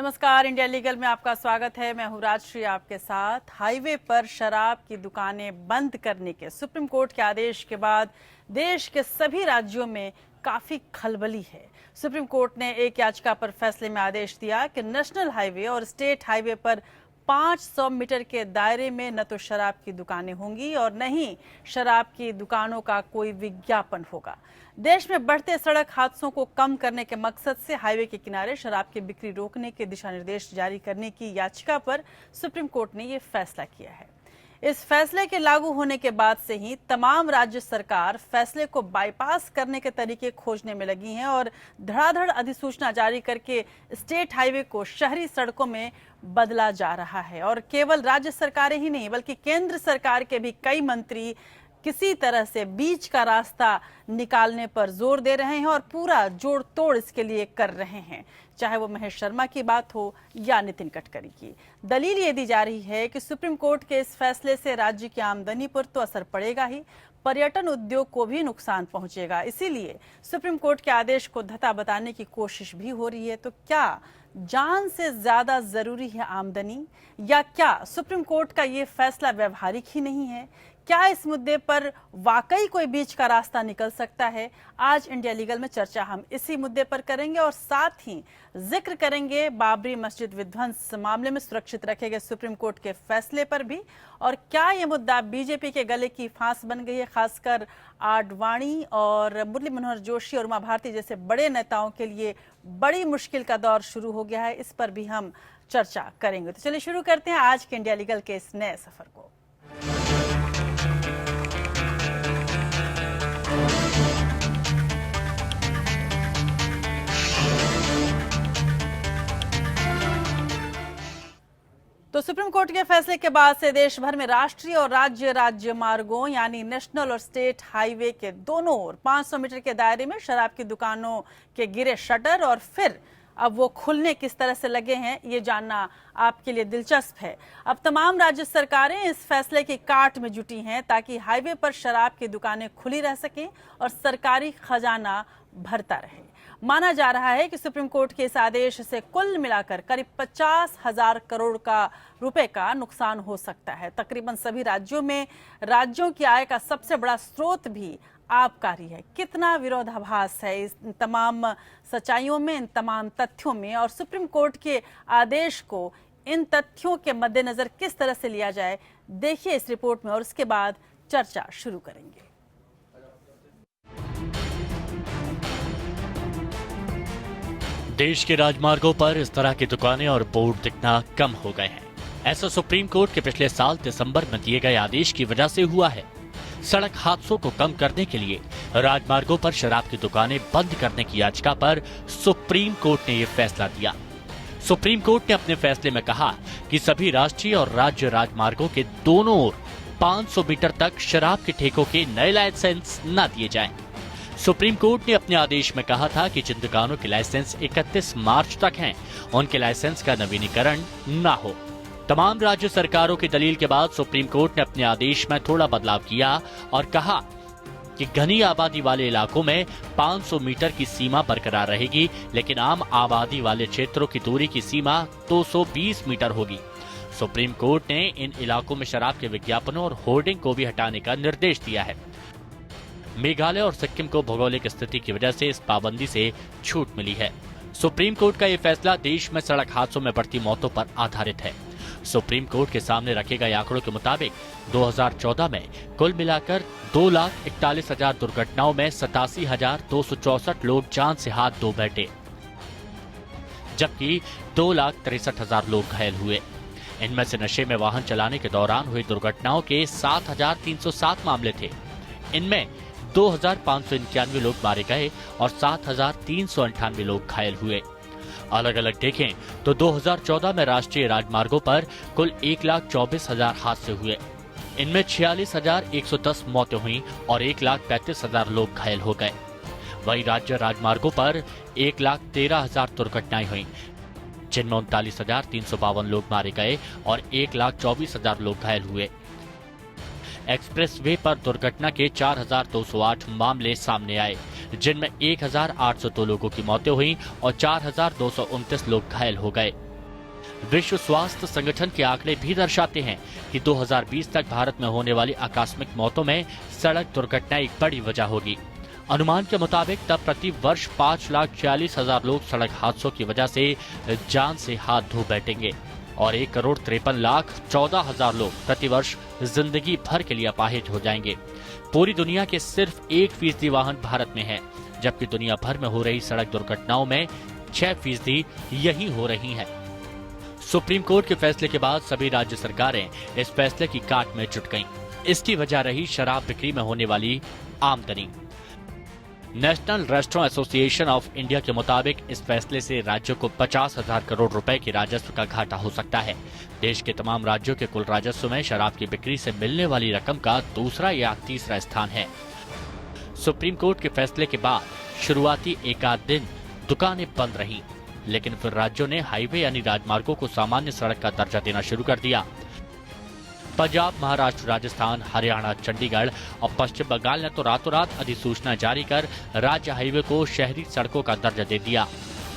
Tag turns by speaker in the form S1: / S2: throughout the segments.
S1: नमस्कार, India legal में आपका स्वागत है। मैं हूं राजश्री आपके साथ। हाईवे पर शराब की दुकानें बंद करने के सुप्रीम कोर्ट के आदेश के बाद देश के सभी राज्यों में काफी खलबली है। सुप्रीम कोर्ट ने एक याचिका पर फैसले में आदेश दिया कि नेशनल हाईवे और स्टेट हाईवे पर 500 मीटर के दायरे में न तो शराब की दुकानें होंगी और न ही शराब की दुकानों का कोई विज्ञापन होगा। देश में बढ़ते सड़क हादसों को कम करने के मकसद से हाईवे के किनारे शराब की बिक्री रोकने के दिशा निर्देश जारी करने की याचिका पर सुप्रीम कोर्ट ने ये फैसला किया है। इस फैसले के लागू होने के बाद से ही तमाम राज्य सरकार फैसले को बाईपास करने के तरीके खोजने में लगी हैं और धड़ाधड़ अधिसूचना जारी करके स्टेट हाईवे को शहरी सड़कों में बदला जा रहा है। और केवल राज्य सरकारें ही नहीं बल्कि केंद्र सरकार के भी कई मंत्री किसी तरह से बीच का रास्ता निकालने पर जोर दे रहे हैं और पूरा जोड़ तोड़ इसके लिए कर रहे हैं, चाहे वो महेश शर्मा की बात हो या नितिन गडकरी की। दलील ये दी जा रही है कि सुप्रीम कोर्ट के इस फैसले से राज्य की आमदनी पर तो असर पड़ेगा ही, पर्यटन उद्योग को भी नुकसान पहुंचेगा। इसीलिए सुप्रीम कोर्ट के आदेश को धता बताने की कोशिश भी हो रही है। तो क्या जान से ज्यादा जरूरी है आमदनी, या क्या सुप्रीम कोर्ट का ये फैसला व्यवहारिक ही नहीं है? क्या इस मुद्दे पर वाकई कोई बीच का रास्ता निकल सकता है? आज इंडिया लीगल में चर्चा हम इसी मुद्दे पर करेंगे और साथ ही जिक्र करेंगे बाबरी मस्जिद विध्वंस मामले में सुरक्षित रखे गए सुप्रीम कोर्ट के फैसले पर भी। और क्या ये मुद्दा बीजेपी के गले की फांस बन गई है? खासकर आडवाणी और मुरली मनोहर जोशी और उमा भारती जैसे बड़े नेताओं के लिए बड़ी मुश्किल का दौर शुरू हो गया है। इस पर भी हम चर्चा करेंगे। तो चलिए शुरू करते हैं आज के इंडिया लीगल के इस नए सफर को। तो सुप्रीम कोर्ट के फैसले के बाद से देश भर में राष्ट्रीय और राज्य मार्गों यानी नेशनल और स्टेट हाईवे के दोनों ओर 500 मीटर के दायरे में शराब की दुकानों के गिरे शटर और फिर अब वो खुलने किस तरह से लगे हैं, ये जानना आपके लिए दिलचस्प है। अब तमाम राज्य सरकारें इस फैसले की काट में जुटी हैं ताकि हाईवे पर शराब की दुकानें खुली रह सकें और सरकारी खजाना भरता रहे। माना जा रहा है कि सुप्रीम कोर्ट के इस आदेश से कुल मिलाकर करीब 50,000 करोड़ रुपए का नुकसान हो सकता है। तकरीबन सभी राज्यों में राज्यों की आय का सबसे बड़ा स्रोत भी आबकारी है। कितना विरोधाभास है इस तमाम सच्चाइयों में, इन तमाम तथ्यों में, और सुप्रीम कोर्ट के आदेश को इन तथ्यों के मद्देनजर किस तरह से लिया जाए, देखिए इस रिपोर्ट में और उसके बाद चर्चा शुरू करेंगे।
S2: देश के राजमार्गों पर इस तरह की दुकानें और बोर्ड दिखना कम हो गए हैं। ऐसा सुप्रीम कोर्ट के पिछले साल दिसंबर में दिए गए आदेश की वजह से हुआ है। सड़क हादसों को कम करने के लिए राजमार्गों पर शराब की दुकानें बंद करने की याचिका पर सुप्रीम कोर्ट ने यह फैसला दिया। सुप्रीम कोर्ट ने अपने फैसले में कहा कि सभी राष्ट्रीय और राज्य राजमार्गों के दोनों ओर 500 मीटर तक शराब के ठेकों के नए लाइसेंस न दिए जाएं। सुप्रीम कोर्ट ने अपने आदेश में कहा था कि जिन दुकानों के लाइसेंस 31 मार्च तक हैं, उनके लाइसेंस का नवीनीकरण न हो। तमाम राज्य सरकारों की दलील के बाद सुप्रीम कोर्ट ने अपने आदेश में थोड़ा बदलाव किया और कहा कि घनी आबादी वाले इलाकों में 500 मीटर की सीमा बरकरार रहेगी, लेकिन आम आबादी वाले क्षेत्रों की दूरी की सीमा 220 मीटर होगी। सुप्रीम कोर्ट ने इन इलाकों में शराब के विज्ञापनों और होर्डिंग को भी हटाने का निर्देश दिया है। मेघालय और सिक्किम को भौगोलिक स्थिति की वजह से इस पाबंदी से छूट मिली है। सुप्रीम कोर्ट का यह फैसला देश में सड़क हादसों में बढ़ती मौतों पर आधारित है। सुप्रीम कोर्ट के सामने रखे गए आंकड़ों के मुताबिक 2014 में कुल मिलाकर 2,41,000 दुर्घटनाओं में 87,264 लोग जान से हाथ धो बैठे, जबकि 2,63,000 लोग घायल हुए। इनमें से नशे में वाहन चलाने के दौरान हुई दुर्घटनाओं के 7,307 मामले थे। इनमें 2,591 लोग मारे गए और 7,398 लोग घायल हुए। अलग अलग देखें तो 2014 में राष्ट्रीय राजमार्गों पर कुल 1,24,000 हादसे हुए। इनमें 46,110 मौतें हुई और 1,35,000 लोग घायल हो गए। वहीं राज्य राजमार्गों पर 1,13,000 दुर्घटनाएं हुई, जिनमें 39,352 लोग मारे गए और 1,24,000 लोग घायल हुए। एक्सप्रेस वे पर दुर्घटना के 4,208 मामले सामने आए, जिनमें 1,802 लोगों की मौतें हुई और 4,229 लोग घायल हो गए। विश्व स्वास्थ्य संगठन के आंकड़े भी दर्शाते हैं कि 2020 तक भारत में होने वाली आकस्मिक मौतों में सड़क दुर्घटना एक बड़ी वजह होगी। अनुमान के मुताबिक तब प्रति वर्ष 5,40,000 लोग सड़क हादसों की वजह से जान से हाथ धो बैठेंगे और 1,53,14,000 लोग प्रतिवर्ष जिंदगी भर के लिए अपाहिज हो जाएंगे। पूरी दुनिया के सिर्फ 1% वाहन भारत में है, जबकि दुनिया भर में हो रही सड़क दुर्घटनाओं में 6% यही हो रही हैं। सुप्रीम कोर्ट के फैसले के बाद सभी राज्य सरकारें इस फैसले की काट में जुट गईं। इसकी वजह रही शराब बिक्री में होने वाली आमदनी। National restaurant association of India के मुताबिक इस फैसले से राज्यों को 50,000 करोड़ रुपए के राजस्व का घाटा हो सकता है। देश के तमाम राज्यों के कुल राजस्व में शराब की बिक्री से मिलने वाली रकम का दूसरा या तीसरा स्थान है। सुप्रीम कोर्ट के फैसले के बाद शुरुआती एक आध दिन दुकानें बंद रही, लेकिन फिर राज्यों ने हाईवे यानी राजमार्गों को सामान्य सड़क का दर्जा देना शुरू कर दिया। पंजाब, महाराष्ट्र, राजस्थान, हरियाणा, चंडीगढ़ और पश्चिम बंगाल ने तो रातों रात अधिसूचना जारी कर राज्य हाईवे को शहरी सड़कों का दर्जा दे दिया।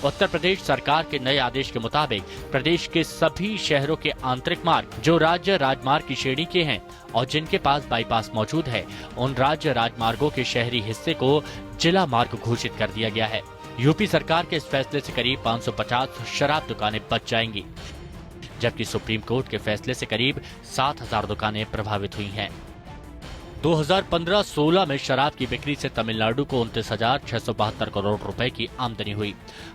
S2: उत्तर प्रदेश सरकार के नए आदेश के मुताबिक प्रदेश के सभी शहरों के आंतरिक मार्ग जो राज्य राजमार्ग की श्रेणी के हैं और जिनके पास बाईपास मौजूद है, उन राज्य राजमार्गों के शहरी हिस्से को जिला मार्ग घोषित कर दिया गया है। यूपी सरकार के इस फैसले से करीब 550 शराब दुकानें बच जाएंगी, जबकि सुप्रीम कोर्ट के फैसले से करीब 7,000 दुकानें प्रभावित हुई हैं। 2015-16 में शराब की बिक्री से तमिलनाडु को 29,672 करोड़ रुपए की आमदनी हुई,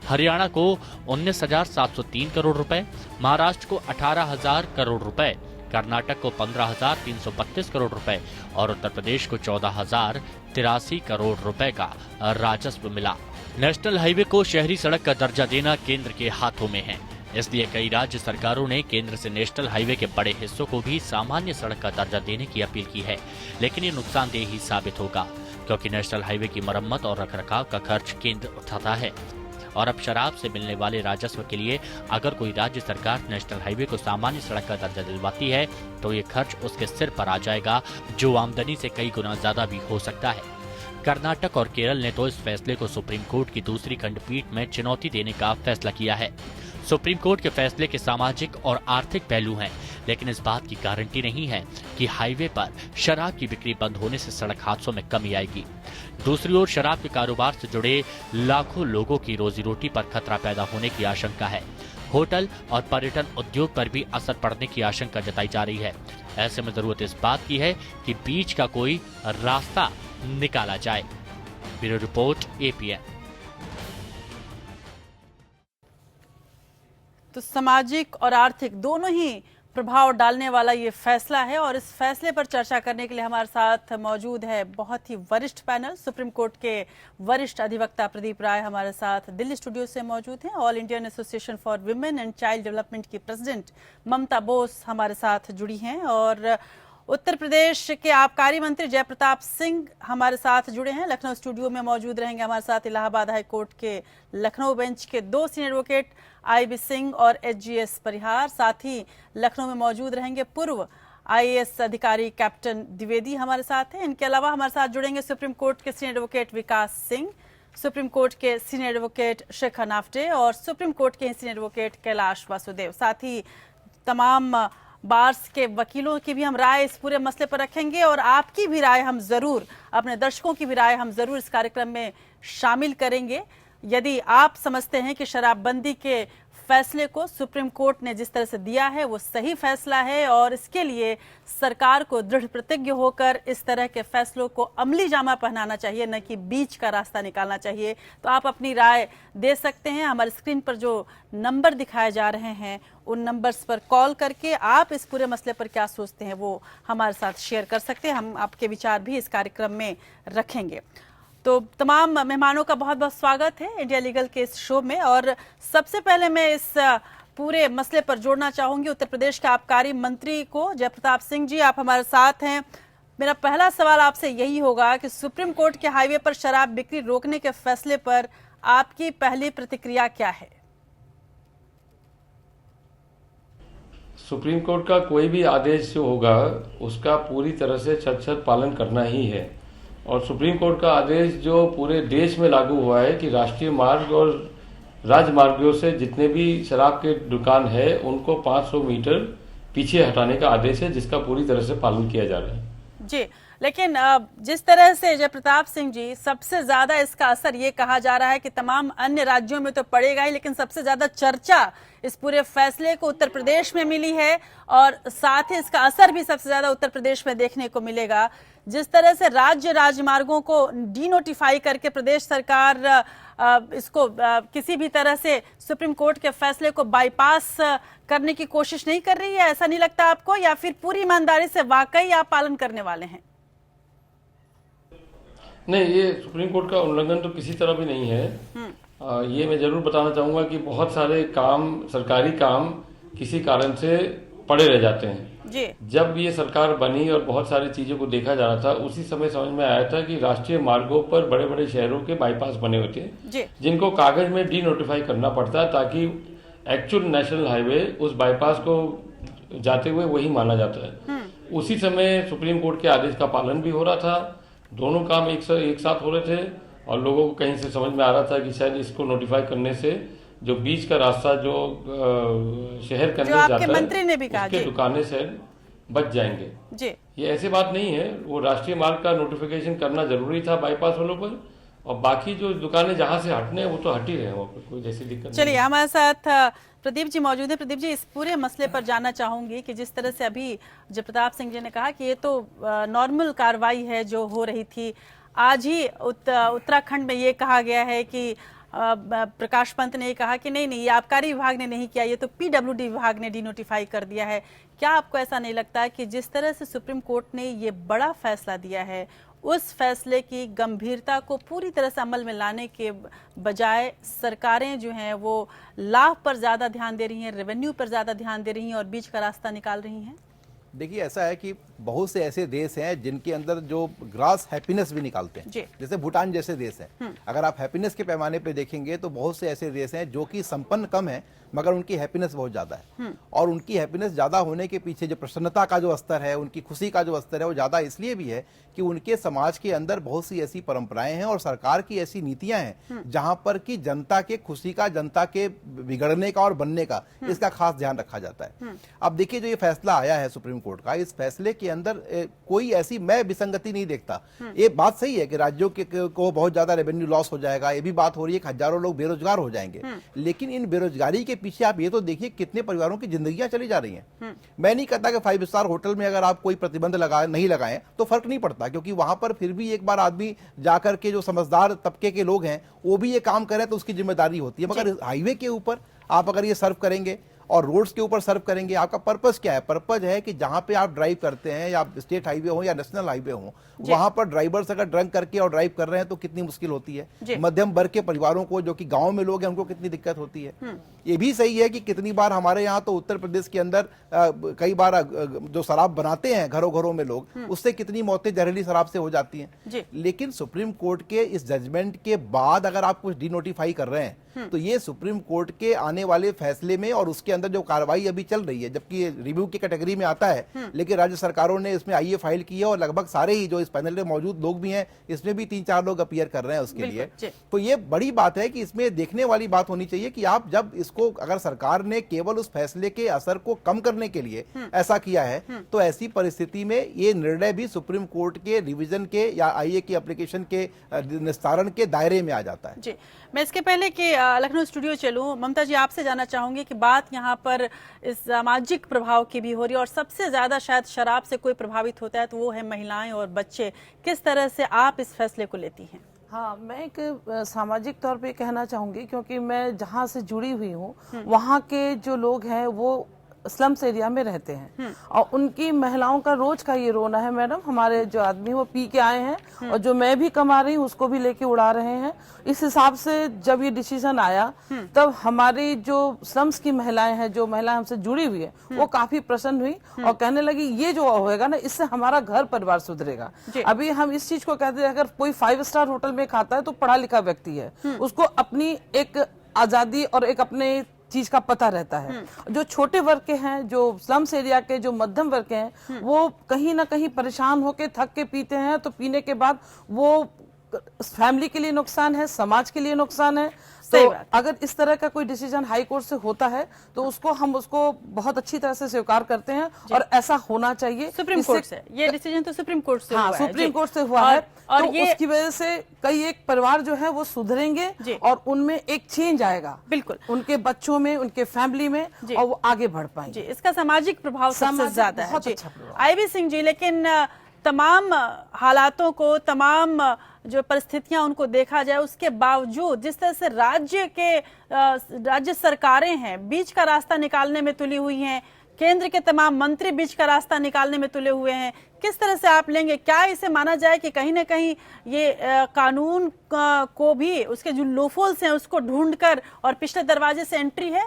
S2: हरियाणा को 19,703 करोड़ रुपए, महाराष्ट्र को 18,000 करोड़ रुपए, कर्नाटक को 15,332 करोड़ रुपए और उत्तर प्रदेश को 14,083 करोड़ रुपए का राजस्व मिला। नेशनल हाईवे को शहरी सड़क का दर्जा देना केंद्र के हाथों में है, इसलिए कई राज्य सरकारों ने केंद्र से नेशनल हाईवे के बड़े हिस्सों को भी सामान्य सड़क का दर्जा देने की अपील की है, लेकिन ये नुकसानदेह ही साबित होगा, क्योंकि नेशनल हाईवे की मरम्मत और रखरखाव का खर्च केंद्र उठाता है। और अब शराब से मिलने वाले राजस्व के लिए अगर कोई राज्य सरकार नेशनल हाईवे को सामान्य सड़क का दर्जा दिलवाती है तो ये खर्च उसके सिर पर आ जाएगा, जो आमदनी से कई गुना ज्यादा भी हो सकता है। कर्नाटक और केरल ने तो इस फैसले को सुप्रीम कोर्ट की दूसरी खंडपीठ में चुनौती देने का फैसला किया है। सुप्रीम कोर्ट के फैसले के सामाजिक और आर्थिक पहलू हैं, लेकिन इस बात की गारंटी नहीं है कि हाईवे पर शराब की बिक्री बंद होने से सड़क हादसों में कमी आएगी। दूसरी ओर शराब के कारोबार से जुड़े लाखों लोगों की रोजी रोटी पर खतरा पैदा होने की आशंका है। होटल और पर्यटन उद्योग पर भी असर पड़ने की आशंका जताई जा रही है। ऐसे में जरूरत इस बात की है कि बीच का कोई रास्ता निकाला जाए। Bureau report, APN।
S1: तो सामाजिक और आर्थिक दोनों ही प्रभाव डालने वाला ये फैसला है और इस फैसले पर चर्चा करने के लिए हमारे साथ मौजूद है बहुत ही वरिष्ठ पैनल। सुप्रीम कोर्ट के वरिष्ठ अधिवक्ता प्रदीप राय हमारे साथ दिल्ली स्टूडियो से मौजूद हैं। All Indian association for women and child development की प्रेसिडेंट ममता बोस हमारे साथ जुड़ी हैं और उत्तर प्रदेश के आबकारी मंत्री जयप्रताप सिंह हमारे साथ जुड़े हैं। लखनऊ स्टूडियो में मौजूद रहेंगे हमारे साथ इलाहाबाद हाई कोर्ट के लखनऊ बेंच के 2 सीनियर एडवोकेट IB सिंह और HGS परिहार। साथ ही लखनऊ में मौजूद रहेंगे पूर्व IAS अधिकारी कैप्टन द्विवेदी हमारे साथ हैं। इनके अलावा हमारे साथ जुड़ेंगे सुप्रीम कोर्ट के सीनियर एडवोकेट विकास सिंह, सुप्रीम कोर्ट के सीनियर एडवोकेट शेखर नाफ्टे और सुप्रीम कोर्ट के सीनियर एडवोकेट कैलाश वासुदेव। साथ ही तमाम बार्स के वकीलों की भी हम राय इस पूरे मसले पर रखेंगे और आपकी भी राय हम जरूर, अपने दर्शकों की भी राय हम जरूर इस कार्यक्रम में शामिल करेंगे। यदि आप समझते हैं कि शराबबंदी के फैसले को सुप्रीम कोर्ट ने जिस तरह से दिया है वो सही फैसला है और इसके लिए सरकार को दृढ़ प्रतिज्ञ होकर इस तरह के फैसलों को अमली जामा पहनाना चाहिए, न कि बीच का रास्ता निकालना चाहिए, तो आप अपनी राय दे सकते हैं। हमारे स्क्रीन पर जो नंबर दिखाए जा रहे हैं उन नंबर्स पर कॉल करके आप इस पूरे मसले पर क्या सोचते हैं वो हमारे साथ शेयर कर सकते हैं। हम आपके विचार भी इस कार्यक्रम में रखेंगे। तो तमाम मेहमानों का बहुत बहुत स्वागत है इंडिया लीगल के इस शो में और सबसे पहले मैं इस पूरे मसले पर जोड़ना चाहूंगी उत्तर प्रदेश के आबकारी मंत्री को। जयप्रताप सिंह जी, आप हमारे साथ हैं। मेरा पहला सवाल आपसे यही होगा कि सुप्रीम कोर्ट के हाईवे पर शराब बिक्री रोकने के फैसले पर आपकी पहली प्रतिक्रिया क्या है?
S3: सुप्रीम कोर्ट का कोई भी आदेश जो होगा उसका पूरी तरह से शत पालन करना ही है और सुप्रीम कोर्ट का आदेश जो पूरे देश में लागू हुआ है कि राष्ट्रीय मार्ग और राजमार्गों से जितने भी शराब के दुकान है उनको 500 मीटर पीछे हटाने का आदेश है, जिसका पूरी तरह से पालन किया जा रहा है।
S1: जी, लेकिन जिस तरह से जयप्रताप सिंह जी, सबसे ज्यादा इसका असर ये कहा जा रहा है कि तमाम अन्य राज्यों में तो पड़ेगा ही, लेकिन सबसे ज्यादा चर्चा इस पूरे फैसले को उत्तर प्रदेश में मिली है और साथ ही इसका असर भी सबसे ज्यादा उत्तर प्रदेश में देखने को मिलेगा। जिस तरह से राज्य राजमार्गों को डीनोटिफाई करके प्रदेश सरकार इसको किसी भी तरह से सुप्रीम कोर्ट के फैसले को बाईपास करने की कोशिश नहीं कर रही है, ऐसा नहीं लगता आपको, या फिर पूरी ईमानदारी से वाकई आप पालन करने वाले हैं?
S3: नहीं, ये सुप्रीम कोर्ट का उल्लंघन तो किसी तरह भी नहीं है। ये मैं जरूर बताना चाहूंगा कि बहुत सारे काम, सरकारी काम किसी कारण से पड़े रह जाते हैं
S1: जी।
S3: जब ये सरकार बनी और बहुत सारी चीजों को देखा जा रहा था, उसी समय समझ में आया था कि राष्ट्रीय मार्गों पर बड़े बड़े शहरों के बाईपास बने होते हैं जिनको कागज में डी नोटिफाई करना पड़ता है, ताकि एक्चुअल नेशनल हाईवे उस बाईपास को जाते हुए वही माना जाता है। उसी समय सुप्रीम कोर्ट के आदेश का पालन भी हो रहा था, दोनों काम एक साथ हो रहे थे और लोगों को कहीं से समझ में आ रहा था कि शायद इसको नोटिफाई करने से जो बीच का रास्ता जो शहर के अंदर जाता है,
S1: मंत्री ने भी कहा,
S3: उसके दुकानें से बच जाएंगे
S1: जी।
S3: ये ऐसी बात नहीं है, वो राष्ट्रीय मार्ग का नोटिफिकेशन करना जरूरी था बाईपास वालों पर, और बाकी जो दुकानें जहां से हटने हैं वो तो हट ही रहे हैं, वहाँ पर कोई जैसी दिक्कत नहीं।
S1: चलिए, हमारे साथ प्रदीप जी मौजूद है। प्रदीप जी, इस पूरे मसले पर जानना चाहूंगी कि जिस तरह से अभी जयप्रताप सिंह जी ने कहा कि ये तो नॉर्मल कार्रवाई है जो हो रही थी, आज ही उत्तराखंड में ये कहा गया है कि प्रकाश पंत ने कहा कि नहीं, ये आबकारी विभाग ने नहीं किया, ये तो पीडब्ल्यूडी विभाग ने डीनोटिफाई कर दिया है। क्या आपको ऐसा नहीं लगता कि जिस तरह से सुप्रीम कोर्ट ने ये बड़ा फैसला दिया है, उस फैसले की गंभीरता को पूरी तरह से अमल में लाने के बजाय सरकारें जो हैं वो लाभ पर ज्यादा ध्यान दे रही हैं, रेवेन्यू पर ज्यादा ध्यान दे रही हैं और बीच का रास्ता निकाल रही हैं?
S4: देखिए, ऐसा है कि बहुत से ऐसे देश हैं जिनके अंदर जो ग्रास हैप्पीनेस भी निकालते हैं, जैसे भूटान जैसे देश हैं। अगर आप हैप्पीनेस के पैमाने पे देखेंगे तो बहुत से ऐसे देश हैं जो कि संपन्न कम है मगर उनकी हैप्पीनेस बहुत ज़्यादा है। और उनकी हैप्पीनेस ज़्यादा होने के पीछे जो प्रसन्नता का जो स्तर है, उनकी खुशी का जो स्तर है, वो ज़्यादा इसलिए भी है कि उनके समाज के अंदर बहुत सी ऐसी परंपराएं हैं और सरकार की ऐसी नीतियां हैं जहां पर कि जनता के खुशी का, जनता के बिगड़ने का और बनने का, इसका खास ध्यान रखा जाता है। अब देखिए, जो ये फैसला आया है सुप्रीम कोर्ट का, इस फैसले के अंदर कोई ऐसी मैं विसंगति नहीं देखता। ये बात सही है कि राज्यों को बहुत ज्यादा रेवेन्यू लॉस हो जाएगा, ये भी बात हो रही है कि हजारों लोग बेरोजगार हो जाएंगे, लेकिन इन बेरोजगारी के पीछे आप ये तो देखिए कितने परिवारों की जिंदगियां चली जा रही हैं। मैं नहीं कहता कि 5 स्टार होटल में अगर आप कोई प्रतिबंध नहीं लगाएं तो फर्क नहीं पड़ता, क्योंकि वहां पर फिर भी एक बार आदमी जाकर के, जो समझदार तबके के लोग हैं वो भी ये काम करें तो उसकी जिम्मेदारी होती है। मगर हाईवे के ऊपर आप अगर ये सर्व करेंगे और रोड्स के ऊपर सर्व करेंगे, आपका पर्पस क्या है? पर्पस है कि जहां पे आप ड्राइव करते हैं, या स्टेट हाईवे हो या नेशनल हाईवे हो, वहां पर ड्राइवर्स अगर ड्रंक करके और ड्राइव कर रहे हैं तो कितनी मुश्किल होती है। मध्यम वर्ग के परिवारों को, जो कि गांव में लोग हैं, उनको कितनी दिक्कत होती है। ये भी सही है कि कितनी बार हमारे यहाँ तो उत्तर प्रदेश के अंदर कई बार जो शराब बनाते हैं घरों घरों में लोग, उससे कितनी मौतें जहरीली शराब से हो जाती हैं। लेकिन सुप्रीम कोर्ट के इस जजमेंट के बाद अगर आप कुछ डीनोटिफाई कर रहे हैं तो ये सुप्रीम कोर्ट के आने वाले फैसले में और उसके अंदर जो कार्रवाई अभी चल रही है, जबकि ये रिव्यू की कैटेगरी में आता है, लेकिन राज्य सरकारों ने इसमें आईए फाइल की है और लगभग सारे ही जो इस पैनल में मौजूद लोग भी हैं, इसमें भी 3-4 लोग अपीयर कर रहे हैं उसके लिए। तो ये बड़ी बात है कि इसमें देखने वाली बात होनी चाहिए कि आप जब इसको, अगर सरकार ने केवल उस फैसले के असर को कम करने के लिए ऐसा किया है, तो ऐसी परिस्थिति में ये निर्णय भी सुप्रीम कोर्ट के रिवीजन के या आईए की एप्लीकेशन के निस्तारण के दायरे में आ जाता है।
S1: जी, मैं इसके पहले कि लखनऊ स्टूडियो चलूं, ममता जी आपसे जानना चाहूंगी कि बात यहाँ पर इस सामाजिक प्रभाव की भी हो रही है और सबसे ज्यादा शायद शराब से कोई प्रभावित होता है तो वो है महिलाएं और बच्चे। किस तरह से आप इस फैसले को लेती हैं?
S5: हाँ, मैं एक सामाजिक तौर पे कहना चाहूंगी, क्योंकि मैं जहाँ से जुड़ी हुई हूँ वहाँ के जो लोग हैं वो स्लम्स एरिया में रहते हैं और उनकी महिलाओं का रोज का ये रोना है, मैडम हमारे जो आदमी वो पी के आए हैं और जो मैं भी कमा रही हूँ उसको भी लेके उड़ा रहे हैं। इस हिसाब से जब ये डिसीजन आया तब हमारी जो स्लम्स की महिलाएं हैं, जो महिलाएं हमसे जुड़ी हुई है, वो काफी प्रसन्न हुई और कहने लगी ये जो होएगा ना, इससे हमारा घर परिवार सुधरेगा। अभी हम इस चीज को कहते हैं, अगर कोई 5 स्टार होटल में खाता है तो पढ़ा लिखा व्यक्ति है, उसको अपनी एक आजादी और एक अपने चीज का पता रहता है। जो छोटे वर्ग के हैं, जो स्लम्स एरिया के, जो मध्यम वर्ग के हैं, वो कहीं ना कहीं परेशान होके थक के पीते हैं, तो पीने के बाद वो फैमिली के लिए नुकसान है, समाज के लिए नुकसान है, तो अगर इस तरह का कोई डिसीजन हाई कोर्ट से होता है तो हम उसको बहुत अच्छी तरह से स्वीकार करते हैं और ऐसा होना चाहिए।
S1: सुप्रीम कोर्ट से ये डिसीजन तो सुप्रीम कोर्ट से हुआ है,
S5: सुप्रीम कोर्ट से हुआ है, और तो उसकी वजह से कई एक परिवार जो है वो सुधरेंगे और उनमें एक चेंज आएगा, बिल्कुल, उनके बच्चों में, उनके फैमिली में, और वो आगे बढ़ पाएंगे।
S1: इसका सामाजिक प्रभाव सबसे ज्यादा है। आईवी सिंह जी, लेकिन तमाम हालातों को, तमाम जो परिस्थितियां उनको देखा जाए, उसके बावजूद जिस तरह से राज्य सरकारें हैं बीच का रास्ता निकालने में तुली हुई हैं, केंद्र के तमाम मंत्री बीच का रास्ता निकालने में तुले हुए हैं, किस तरह से आप लेंगे? क्या इसे माना जाए कि कहीं ना कहीं ये कानून को भी उसके जो लूपहोल्स हैं उसको ढूंढकर और पिछले दरवाजे से एंट्री है?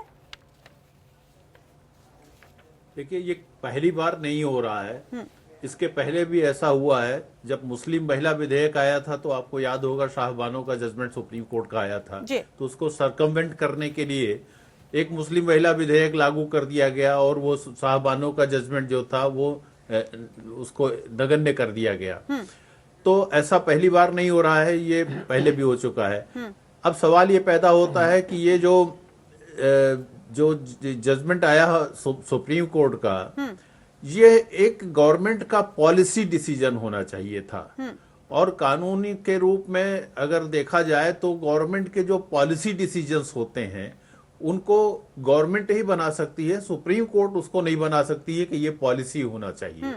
S6: देखिए, ये पहली बार नहीं हो रहा है, इसके पहले भी ऐसा हुआ है। जब मुस्लिम महिला विधेयक आया था तो आपको याद होगा शाहबानो का जजमेंट सुप्रीम कोर्ट का आया था, तो उसको सर्कमवेंट करने के लिए एक मुस्लिम महिला विधेयक लागू कर दिया गया और वो शाहबानो का जजमेंट जो था वो उसको नगण्य कर दिया गया। तो ऐसा पहली बार नहीं हो रहा है, ये पहले भी हो चुका है। अब सवाल ये पैदा होता है कि ये जो जजमेंट आया सुप्रीम कोर्ट का, ये एक गवर्नमेंट का पॉलिसी डिसीजन होना चाहिए था, और कानूनी के रूप में अगर देखा जाए तो गवर्नमेंट के जो पॉलिसी डिसीजंस होते हैं उनको गवर्नमेंट ही बना सकती है, सुप्रीम कोर्ट उसको नहीं बना सकती है कि ये पॉलिसी होना चाहिए।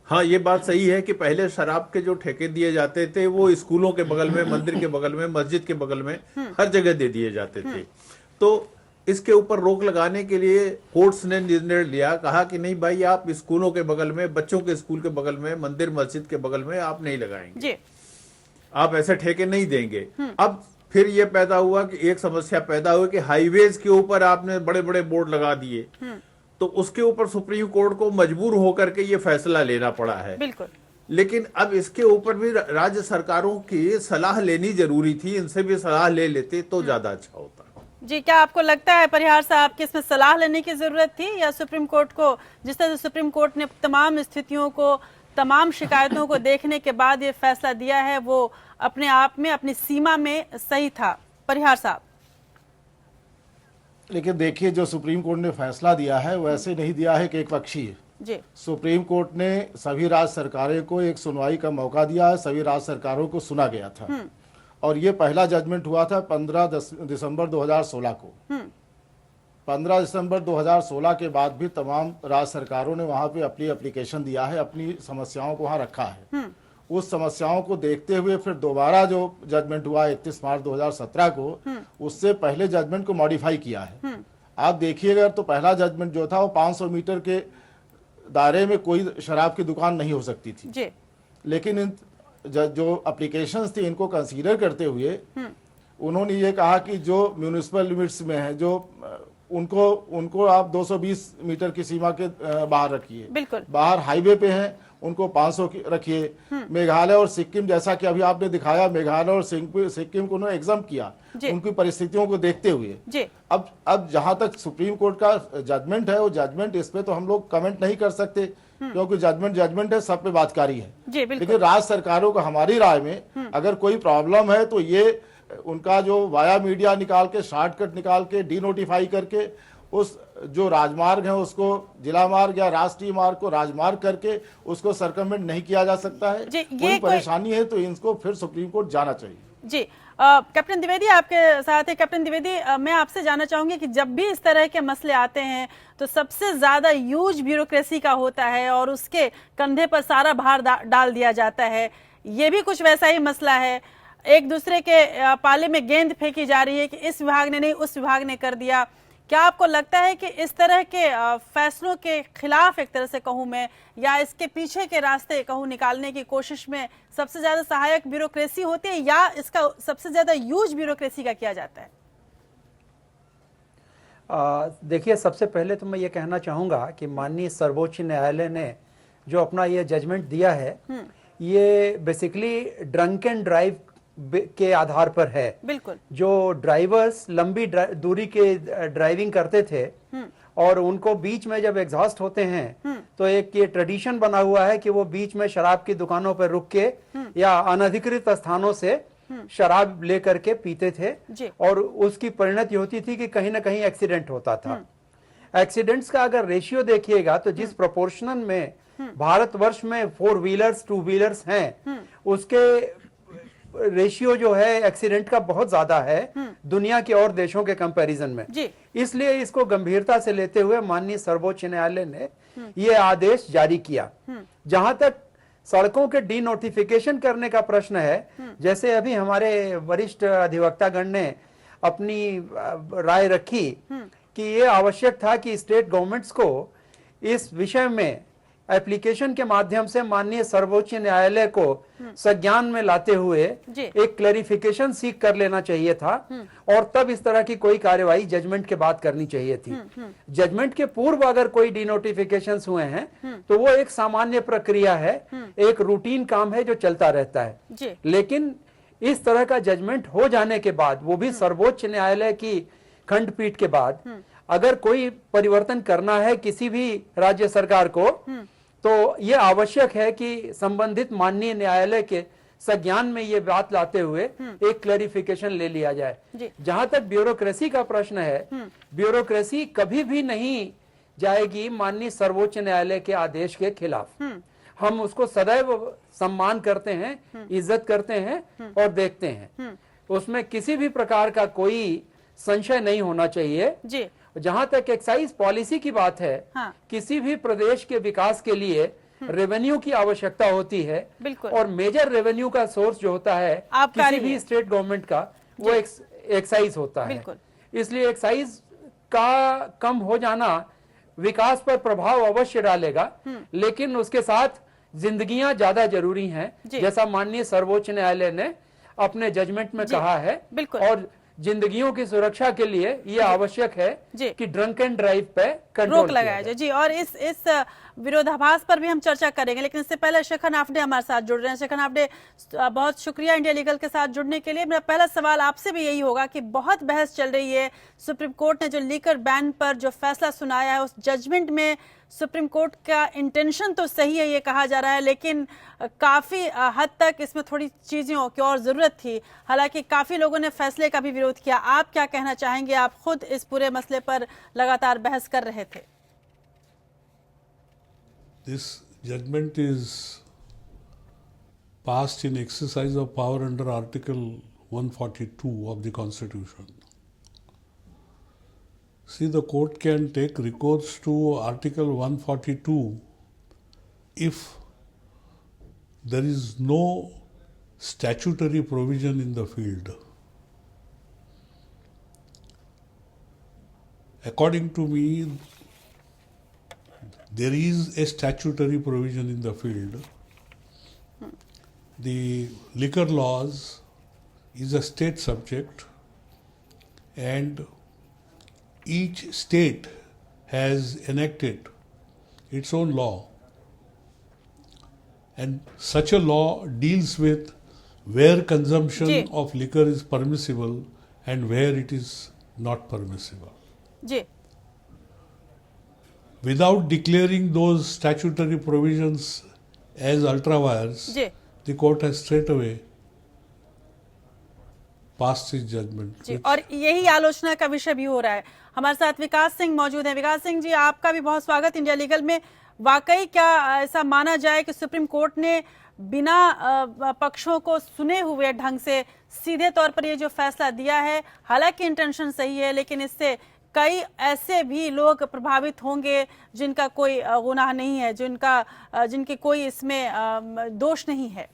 S6: हाँ, ये बात सही है कि पहले शराब के जो ठेके दिए जाते थे वो स्कूलों के बगल में, मंदिर के बगल में, मस्जिद के बगल में, हर जगह दे दिए जाते थे। तो इसके ऊपर रोक लगाने के लिए कोर्ट्स ने निर्णय लिया, कहा कि नहीं भाई, आप स्कूलों के बगल में, बच्चों के स्कूल के बगल में, मंदिर मस्जिद के बगल में आप नहीं लगाएंगे, आप ऐसे ठेके नहीं देंगे। अब फिर ये पैदा हुआ कि एक समस्या पैदा हुई कि हाईवेज के ऊपर आपने बड़े बड़े बोर्ड लगा दिए, तो उसके ऊपर सुप्रीम कोर्ट को मजबूर होकर के ये फैसला लेना पड़ा है।
S1: बिल्कुल।
S6: लेकिन अब इसके ऊपर भी राज्य सरकारों की सलाह लेनी जरूरी थी, इनसे भी सलाह ले लेते तो ज्यादा अच्छा होता।
S1: जी, क्या आपको लगता है परिहार साहब कि इसमें सलाह लेने की जरूरत थी, या सुप्रीम कोर्ट को, जिस तरह से सुप्रीम कोर्ट ने तमाम स्थितियों को, तमाम शिकायतों को देखने के बाद ये फैसला दिया है, वो अपने आप में, अपनी सीमा में सही था? परिहार साहब।
S7: लेकिन देखिए, जो सुप्रीम कोर्ट ने फैसला दिया है वो ऐसे नहीं दिया है कि एक पक्षी है
S1: जी।
S7: सुप्रीम कोर्ट ने सभी राज्य सरकारों को एक सुनवाई का मौका दिया है, सभी राज्य सरकारों को सुना गया था, और ये पहला जजमेंट हुआ था 15 दिसंबर 2016 को। 15 दिसंबर 2016 के बाद भी तमाम राज्य सरकारों ने वहां पे अपनी एप्लीकेशन दिया है, अपनी समस्याओं को वहां रखा है। उस समस्याओं को देखते हुए फिर दोबारा जो जजमेंट हुआ 31 मार्च 2017 को, उससे पहले जजमेंट को मॉडिफाई किया है। आप देखिएगा तो पहला जजमेंट जो था वो 500 मीटर के दायरे में कोई शराब की दुकान नहीं हो सकती थी जी। लेकिन इन जो एप्लीकेशंस थी इनको कंसीडर करते हुए उन्होंने ये कहा कि जो म्यूनिसिपल लिमिट्स में है, जो उनको आप 220 मीटर की सीमा के बाहर रखिए, बिल्कुल बाहर हाईवे पे हैं उनको 500 रखिए। मेघालय और सिक्किम, जैसा कि अभी आपने दिखाया, मेघालय और सिक्किम को उन्होंने एग्जाम किया उनकी परिस्थितियों को देखते हुए जी। अब जहां तक सुप्रीम कोर्ट का जजमेंट है, वो जजमेंट इस पे तो हम लोग कमेंट नहीं कर सकते क्योंकि जजमेंट है, सब पे बातकारी है। लेकिन राज्य सरकारों को हमारी राय में अगर कोई प्रॉब्लम है तो ये उनका जो वाया मीडिया निकाल के, शॉर्टकट निकाल के, डी नोटिफाई करके उस जो राजमार्ग है उसको जिला मार्ग या राष्ट्रीय मार्ग को राजमार्ग करके उसको सर्कमवेंट नहीं किया जा सकता है। कोई परेशानी है तो इनको फिर सुप्रीम कोर्ट जाना चाहिए
S1: जी। कैप्टन द्विवेदी आपके साथ है। कैप्टन द्विवेदी, मैं आपसे जानना चाहूंगी कि जब भी इस तरह के मसले आते हैं तो सबसे ज्यादा यूज ब्यूरोक्रेसी का होता है और उसके कंधे पर सारा भार डाल दिया जाता है। ये भी कुछ वैसा ही मसला है, एक दूसरे के पाले में गेंद फेंकी जा रही है कि इस विभाग ने नहीं, उस विभाग ने कर दिया। क्या आपको लगता है कि इस तरह के फैसलों के खिलाफ, एक तरह से कहूं मैं, या इसके पीछे के रास्ते कहूं निकालने की कोशिश में सबसे ज्यादा सहायक ब्यूरोक्रेसी होती है, या इसका सबसे ज्यादा यूज ब्यूरोक्रेसी का किया जाता है?
S8: देखिए, सबसे पहले तो मैं ये कहना चाहूंगा कि माननीय सर्वोच्च न्यायालय ने जो अपना ये जजमेंट दिया है, ये बेसिकली ड्रंक एंड ड्राइव के आधार पर है। बिल्कुल। जो ड्राइवर्स लंबी दूरी के ड्राइविंग करते थे और उनको बीच में जब एग्जॉस्ट होते हैं तो एक ये ट्रेडिशन बना हुआ है कि वो बीच में शराब की दुकानों पर रुक के या अनधिकृत स्थानों से शराब लेकर के पीते थे और उसकी परिणति होती थी कि कहीं ना कहीं एक्सीडेंट होता था। एक्सीडेंट्स का अगर रेशियो देखिएगा तो जिस प्रोपोर्शनल में भारतवर्ष में 4 व्हीलर्स 2 व्हीलर्स हैं, उसके रेशियो जो है एक्सीडेंट का बहुत ज्यादा है दुनिया के और देशों के कंपैरिजन में। इसलिए इसको गंभीरता से लेते हुए माननीय सर्वोच्च न्यायालय ने ये आदेश जारी किया। जहां तक सड़कों के डी नोटिफिकेशन करने का प्रश्न है, जैसे अभी हमारे वरिष्ठ अधिवक्तागण ने अपनी राय रखी कि ये आवश्यक था कि स्टेट गवर्नमेंट्स को इस विषय में एप्लीकेशन के माध्यम से माननीय सर्वोच्च न्यायालय को संज्ञान में लाते हुए एक क्लैरिफिकेशन सीख कर लेना चाहिए था और तब इस तरह की कोई कार्यवाही जजमेंट के बाद करनी चाहिए थी। जजमेंट के पूर्व अगर कोई डिनोटिफिकेशंस हुए हैं तो वो एक सामान्य प्रक्रिया है, एक रूटीन काम है जो चलता रहता है। लेकिन इस तरह का जजमेंट हो जाने के बाद, वो भी सर्वोच्च न्यायालय की खंडपीठ के बाद, अगर कोई परिवर्तन करना है किसी भी राज्य सरकार को, तो यह आवश्यक है कि संबंधित माननीय न्यायालय के संज्ञान में ये बात लाते हुए एक क्लैरिफिकेशन ले लिया जाए। जहां तक ब्यूरोक्रेसी का प्रश्न है, ब्यूरोक्रेसी कभी भी नहीं जाएगी माननीय सर्वोच्च न्यायालय के आदेश के खिलाफ। हम उसको सदैव सम्मान करते हैं, इज्जत करते हैं और देखते हैं, उसमें किसी भी प्रकार का कोई संशय नहीं होना चाहिए। जहां तक एक्साइज पॉलिसी की बात है, किसी भी प्रदेश के विकास के लिए रेवेन्यू की आवश्यकता होती है और मेजर रेवेन्यू का सोर्स जो होता है किसी भी स्टेट गवर्नमेंट का, वो एक्साइज होता है। इसलिए एक्साइज का कम हो जाना विकास पर प्रभाव अवश्य डालेगा, लेकिन उसके साथ जिंदगियां ज्यादा जरूरी हैं, जैसा माननीय सर्वोच्च न्यायालय ने अपने जजमेंट में कहा है। और जिंदगियों की सुरक्षा के लिए ये आवश्यक है कि ड्रंक एंड ड्राइव पे कंट्रोल
S1: लगाया जाए। जी, और इस विरोधाभास पर भी हम चर्चा करेंगे, लेकिन इससे पहले शेखन आफडे हमारे साथ जुड़ रहे हैं। शेखन आफडे, बहुत शुक्रिया इंडिया लीगल के साथ जुड़ने के लिए। मेरा पहला सवाल आपसे भी यही होगा कि बहुत बहस चल रही है, सुप्रीम कोर्ट ने जो लीकर बैन पर जो फैसला सुनाया है, उस जजमेंट में सुप्रीम कोर्ट का इंटेंशन तो सही है ये कहा जा रहा है, लेकिन काफी हद तक इसमें थोड़ी चीजों की और जरूरत थी। हालांकि काफी लोगों ने फैसले का भी विरोध किया। आप क्या कहना चाहेंगे? आप खुद इस पूरे मसले पर लगातार बहस कर रहे थे।
S9: This judgment is passed in exercise of power under Article 142 of the Constitution. See, the court can take recourse to Article 142 if there is no statutory provision in the field. According to me, there is a statutory provision in the field. The liquor laws is a state subject, and each state has enacted its own law, and such a law deals with where consumption of liquor is permissible and where it is not permissible. Without declaring those statutory provisions as ultra vires, the court has straight away passed its judgment.
S1: और यही आलोचना का विषय भी हो रहा है। हमारे साथ विकास सिंह मौजूद हैं। विकास सिंह जी, आपका भी बहुत स्वागत इंडिया लीगल में। वाकई क्या ऐसा माना जाए कि सुप्रीम कोर्ट ने बिना पक्षों को सुने हुए ढंग से सीधे तौर पर ये जो फैसला दिया है, हालांकि इंटेंशन सही है, लेकिन इससे कई ऐसे भी लोग प्रभावित होंगे जिनका कोई गुनाह नहीं है, जिनके कोई इसमें दोष नहीं है?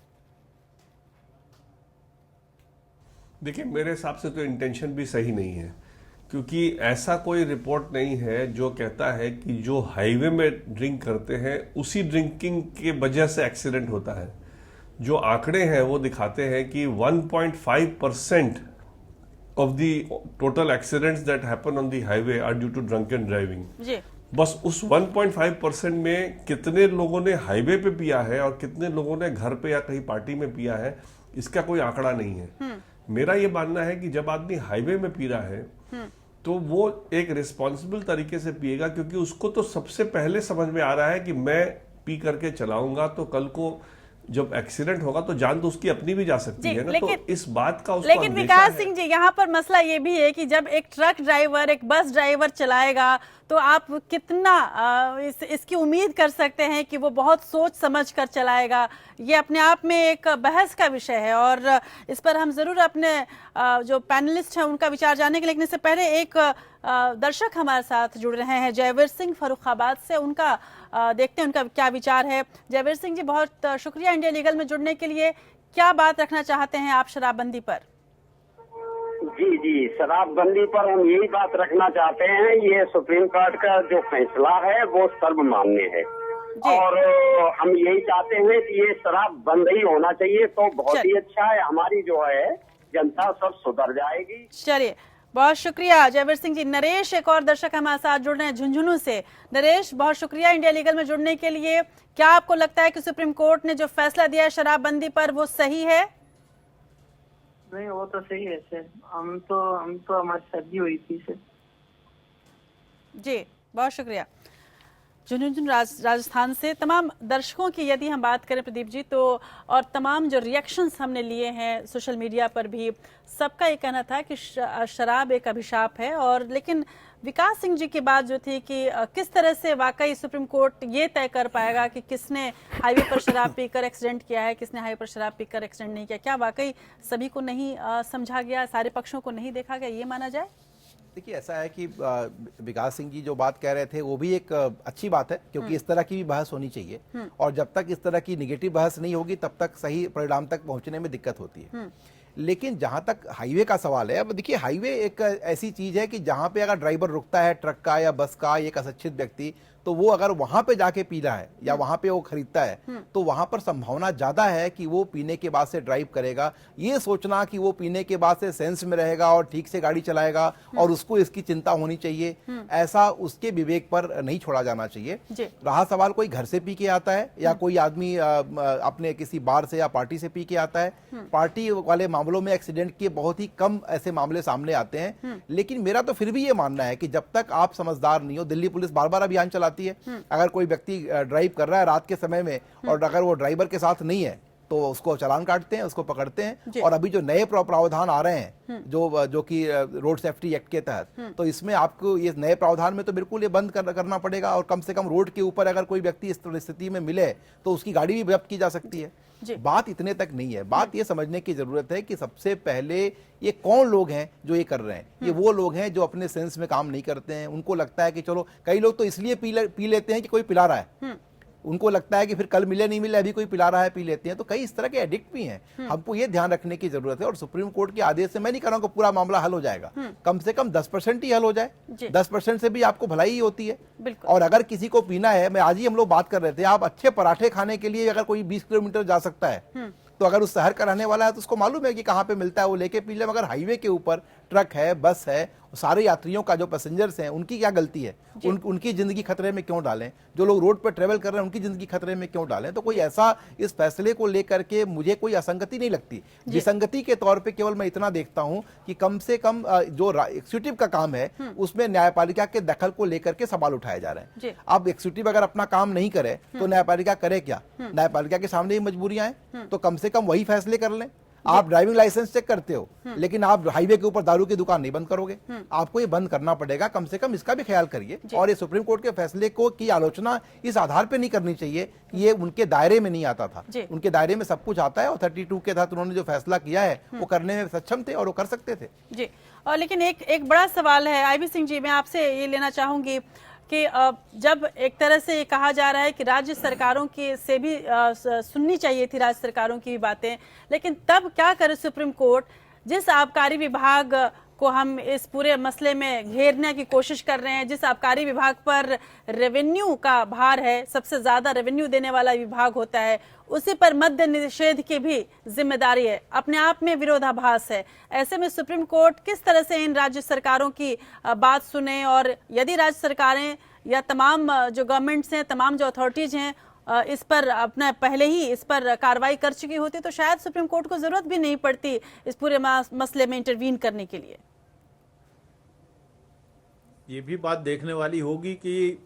S10: देखिए, मेरे हिसाब से तो इंटेंशन भी सही नहीं है, क्योंकि ऐसा कोई रिपोर्ट नहीं है जो कहता है कि जो हाईवे में ड्रिंक करते हैं उसी ड्रिंकिंग के वजह से एक्सीडेंट होता है। जो आंकड़े हैं वो दिखाते हैं कि 1.5% of the total accidents that happen on the highway are due to drunken driving. बस उस 1.5% में कितने लोगों ने हाईवे पे पिया है और कितने लोगों ने घर पे या कहीं पार्टी में पिया है, इसका कोई आंकड़ा नहीं है। मेरा ये मानना है कि जब आदमी हाईवे में पी रहा है तो वो एक रिस्पॉन्सिबल तरीके से पिएगा, क्योंकि उसको तो सबसे पहले समझ में आ रहा है कि मैं पी करके चलाऊंगा तो कल को जब एक्सीडेंट होगा तो जान तो उसकी अपनी भी जा सकती है ना, तो इस बात का उसको
S1: लेकिन विकास सिंह जी, यहाँ पर मसला ये भी है कि जब एक ट्रक ड्राइवर, एक बस ड्राइवर चलाएगा तो आप कितना इसकी उम्मीद कर सकते हैं कि वो बहुत सोच समझ कर चलाएगा। ये अपने आप में एक बहस का विषय है और इस पर हम जरूर अपने जो पैनलिस्ट हैं उनका विचार जानने के, लेकिन इससे पहले एक दर्शक हमारे साथ जुड़ रहे हैं, जयवीर सिंह फर्रुखाबाद से। उनका देखते हैं उनका क्या विचार है। जयवीर सिंह जी, बहुत शुक्रिया इंडिया लीगल में जुड़ने के लिए। क्या बात रखना चाहते हैं आप शराबबंदी पर?
S11: जी, शराबबंदी पर हम यही बात रखना चाहते हैं, ये सुप्रीम कोर्ट का जो फैसला है वो सर्वमान्य है और हम यही चाहते हैं कि ये शराब बंद ही होना चाहिए, तो बहुत ही अच्छा है, हमारी जो है जनता सब सुधर जाएगी।
S1: चलिए, बहुत शुक्रिया जयवीर सिंह जी। नरेश, एक और दर्शक हमारे साथ जुड़ रहे हैं झुंझुनू से। नरेश, बहुत शुक्रिया इंडिया लीगल में जुड़ने के लिए। क्या आपको लगता है कि सुप्रीम कोर्ट ने जो फैसला दिया है शराबबंदी पर वो सही है?
S12: नहीं, वो तो सही है सर। हम तो हमारी शादी हुई थी सर।
S1: जी, बहुत शुक्रिया। झुंझुनू राजस्थान से तमाम दर्शकों की यदि हम बात करें प्रदीप जी, तो और तमाम जो रिएक्शंस हमने लिए हैं सोशल मीडिया पर भी, सबका ये कहना था कि शराब एक अभिशाप है। और लेकिन विकास सिंह जी की बात जो थी कि किस तरह से वाकई सुप्रीम कोर्ट ये तय कर पाएगा कि किसने हाईवे पर शराब पीकर एक्सीडेंट किया है, किसने हाईवे पर शराब पीकर एक्सीडेंट नहीं किया। क्या वाकई सभी को नहीं समझा गया, सारे पक्षों को नहीं देखा गया, ये माना जाए?
S4: देखिए, ऐसा है कि विकास सिंह जी जो बात कह रहे थे वो भी एक अच्छी बात है, क्योंकि इस तरह की भी बहस होनी चाहिए और जब तक इस तरह की निगेटिव बहस नहीं होगी तब तक सही परिणाम तक पहुंचने में दिक्कत होती है। लेकिन जहां तक हाईवे का सवाल है, अब देखिए हाईवे एक ऐसी चीज है कि जहां पे अगर ड्राइवर रुकता है ट्रक का या बस का, एक अशिक्षित व्यक्ति, तो वो अगर वहां पे जाके पी रहा है या वहां पे वो खरीदता है तो वहां पर संभावना ज्यादा है कि वो पीने के बाद से ड्राइव करेगा। ये सोचना कि वो पीने के बाद से सेंस में रहेगा और ठीक से गाड़ी चलाएगा और उसको इसकी चिंता होनी चाहिए, ऐसा उसके विवेक पर नहीं छोड़ा जाना चाहिए। रहा सवाल कोई घर से पी के आता है या कोई आदमी अपने किसी बार से या पार्टी से पी के आता है, पार्टी वाले मामलों में एक्सीडेंट के बहुत ही कम ऐसे मामले सामने आते हैं। लेकिन मेरा तो फिर भी ये मानना है कि जब तक आप समझदार नहीं हो, दिल्ली पुलिस बार बार अभियान चलाती है, अगर कोई व्यक्ति ड्राइव कर रहा है रात के समय में और अगर वो ड्राइवर के साथ नहीं है तो उसको चालान काटते हैं, उसको पकड़ते हैं। और अभी जो नए प्रावधान आ रहे हैं जो कि रोड सेफ्टी एक्ट के तहत, तो इसमें आपको ये नए प्रावधान में तो बिल्कुल ये बंद करना पड़ेगा और कम से कम रोड के ऊपर अगर कोई व्यक्ति इस परिस्थिति में मिले तो उसकी गाड़ी भी जब्त की जा सकती है। बात इतने तक नहीं है, बात ये समझने की जरूरत है कि सबसे पहले ये कौन लोग हैं जो ये कर रहे हैं। ये वो लोग हैं जो अपने सेंस में काम नहीं करते हैं। उनको लगता है कि चलो, कई लोग तो इसलिए पी लेते हैं कि कोई पिला रहा है, उनको लगता है कि फिर कल मिले नहीं मिले अभी कोई पिला रहा है, पी लेते हैं। तो कई इस तरह के एडिक्ट भी हैं। हमको ये ध्यान रखने की जरूरत है और सुप्रीम कोर्ट के आदेश से मैं नहीं कह रहा हूं कि पूरा मामला हल हो जाएगा, कम से कम 10% ही हल हो जाए। 10% से भी आपको भलाई ही होती है। और अगर किसी को पीना है, मैं आज ही हम लोग बात कर रहे थे, आप अच्छे पराठे खाने के लिए अगर कोई 20 किलोमीटर जा सकता है तो अगर उस शहर का रहने वाला है तो उसको मालूम है कि कहाँ पे मिलता है, वो लेके पी ले। मगर हाईवे के ऊपर ट्रक है, बस है, सारे यात्रियों का जो पैसेंजर्स हैं उनकी क्या गलती है? उनकी जिंदगी खतरे में क्यों डालें? जो लोग रोड पर ट्रेवल कर रहे हैं उनकी जिंदगी खतरे में क्यों डालें? तो कोई ऐसा इस फैसले को लेकर के मुझे कोई असंगति नहीं लगती। विसंगति के तौर पे केवल मैं इतना देखता हूं कि कम से कम जो एग्जीक्यूटिव का काम है उसमें न्यायपालिका के दखल को लेकर के सवाल उठाए जा रहे हैं। अब एग्जीक्यूटिव अगर अपना काम नहीं करे तो न्यायपालिका करे क्या? न्यायपालिका के सामने ही मजबूरियां हैं, तो कम से कम वही फैसले कर लें। आप ड्राइविंग लाइसेंस चेक करते हो लेकिन आप हाईवे के ऊपर दारू की दुकान नहीं बंद करोगे। आपको ये बंद करना पड़ेगा, कम से कम इसका भी ख्याल करिए। और ये सुप्रीम कोर्ट के फैसले को की आलोचना इस आधार पे नहीं करनी चाहिए कि ये उनके दायरे में नहीं आता था। उनके दायरे में सब कुछ आता है और 32 के तहत उन्होंने जो फैसला किया है वो करने में सक्षम थे और वो कर सकते थे। जी,
S1: और लेकिन एक बड़ा सवाल है आईबी सिंह जी, मैं आपसे ये लेना चाहूंगी कि जब एक तरह से ये कहा जा रहा है कि राज्य सरकारों की से भी सुननी चाहिए थी राज्य सरकारों की भी बातें, लेकिन तब क्या करे सुप्रीम कोर्ट, जिस आबकारी विभाग को हम इस पूरे मसले में घेरने की कोशिश कर रहे हैं, जिस आबकारी विभाग पर रेवेन्यू का भार है, सबसे ज्यादा रेवेन्यू देने वाला विभाग होता है, उसी पर मद्य निषेध की भी जिम्मेदारी है, अपने आप में विरोधाभास है। ऐसे में सुप्रीम कोर्ट किस तरह से इन राज्य सरकारों की बात सुने, और यदि राज्य सरकारें या तमाम जो गवर्नमेंट्स हैं, तमाम जो अथॉरिटीज हैं इस पर अपना पहले ही इस पर कार्रवाई कर चुकी होती तो शायद सुप्रीम कोर्ट को जरूरत भी नहीं पड़ती इस पूरे मसले में इंटरवीन करने के लिए।
S6: ये भी बात देखने वाली होगी कि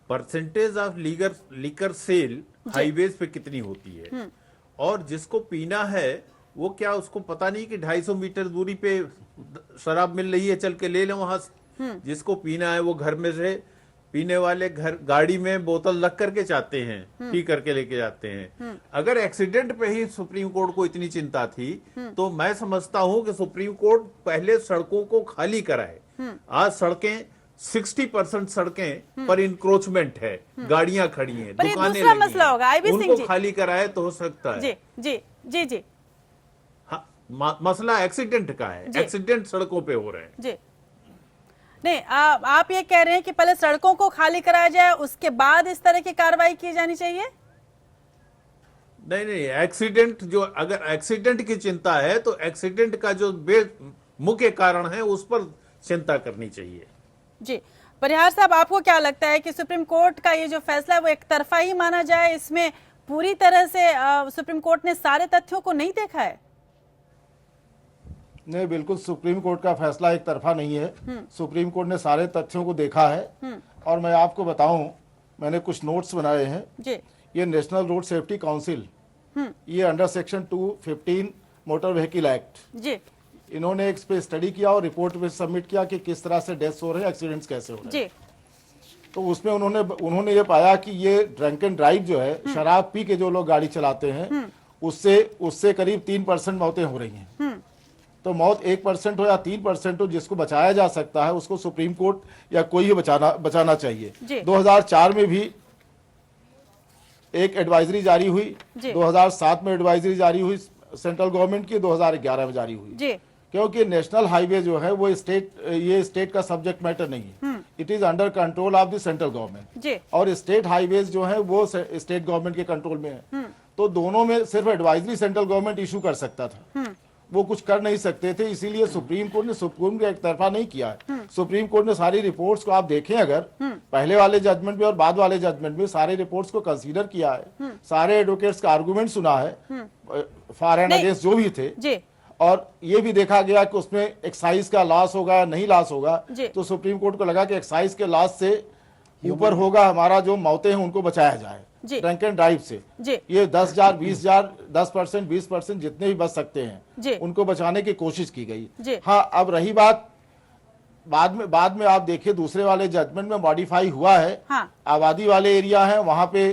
S6: percentage of liquor sale highways पे कितनी होती है और जिसको पीना है वो क्या उसको पता नहीं कि 250 मीटर दूरी पे शराब मिल रही है, चल के ले लें वहां से। जिसको पीना है वो घर में से पीने वाले घर गाड़ी में बोतल रख करके जाते हैं, पी करके लेके जाते हैं। अगर एक्सीडेंट पे ही सुप्रीम कोर्ट को इतनी चिंता थी तो मैं समझता हूं कि सुप्रीम कोर्ट पहले सड़कों को खाली कराए। आज सड़कें 60% सड़कें पर इंक्रोचमेंट है, गाड़ियां खड़ी हैं, दुकानें लगी
S1: मसला होगा आईबी सिंह
S6: उनको
S1: जी।
S6: खाली कराए तो हो सकता है।
S1: जी जी जी जी
S6: हाँ, मसला एक्सीडेंट का है, एक्सीडेंट सड़कों पे हो रहे हैं।
S1: जी नहीं, आप ये कह रहे हैं कि पहले सड़कों को खाली कराया जाए, उसके बाद इस तरह की कार्रवाई की जानी चाहिए?
S6: नहीं, एक्सीडेंट जो, अगर एक्सीडेंट की चिंता है तो एक्सीडेंट का जो मुख्य कारण है उस पर चिंता करनी चाहिए।
S1: जी परिहार साहब, आपको क्या लगता है कि सुप्रीम कोर्ट का ये जो फैसला है वो एक तरफा ही माना जाए? इसमें पूरी तरह से सुप्रीम कोर्ट ने सारे तथ्यों को नहीं देखा है?
S7: नहीं, बिल्कुल सुप्रीम कोर्ट का फैसला एक तरफा नहीं है। सुप्रीम कोर्ट ने सारे तथ्यों को देखा है। और मैं आपको बताऊं, मैंने कुछ नोट्स बनाए हैं।
S1: जी।
S7: ये नेशनल रोड सेफ्टी काउंसिल, ये under section 215 motor vehicle act,
S1: जी,
S7: इन्होंने एक पे स्टडी किया और रिपोर्ट में सबमिट किया कि किस तरह से डेथ्स हो रहे हैं, एक्सीडेंट्स कैसे हो रहे हैं। तो उसमें उन्होंने ये पाया कि ये ड्रंक एंड ड्राइव जो है, शराब पी के जो लोग गाड़ी चलाते हैं, उससे करीब 3% मौतें हो रही हैं। तो मौत 1% हो या 3% हो, जिसको बचाया जा सकता है उसको सुप्रीम कोर्ट या कोई ही बचाना चाहिए। 2004 में भी एक एडवाइजरी जारी हुई, 2007 में एडवाइजरी जारी हुई सेंट्रल गवर्नमेंट की, 2011 में जारी हुई। क्योंकि नेशनल हाईवे जो है वो स्टेट का सब्जेक्ट मैटर नहीं है, it is under control of the central government, और स्टेट हाईवेज जो है वो स्टेट गवर्नमेंट के कंट्रोल में है। तो दोनों में सिर्फ एडवाइजरी सेंट्रल गवर्नमेंट इशू कर सकता था, वो कुछ कर नहीं सकते थे। इसीलिए सुप्रीम कोर्ट ने एक तरफा नहीं किया है। सुप्रीम कोर्ट ने सारी रिपोर्ट्स को आप देखें, अगर पहले वाले जजमेंट में और बाद वाले जजमेंट में सारे रिपोर्ट्स को कंसीडर किया है, सारे एडवोकेट्स का आर्गुमेंट सुना है, फॉर एंड अगेंस्ट जो भी थे, और ये भी देखा गया कि उसमें एक्साइज का लॉस होगा या नहीं लॉस होगा। तो सुप्रीम कोर्ट को लगा कि एक्साइज के लॉस से ऊपर होगा हमारा जो मौतें हैं उनको बचाया जाए ड्रंक एंड ड्राइव से। ये 10,000, 20,000, 10%, 20% जितने भी बच सकते हैं उनको बचाने की कोशिश की गई। हाँ, अब रही बात बाद में आप देखिए दूसरे वाले जजमेंट में मॉडिफाई हुआ है। हाँ। आबादी वाले एरिया है, वहां पे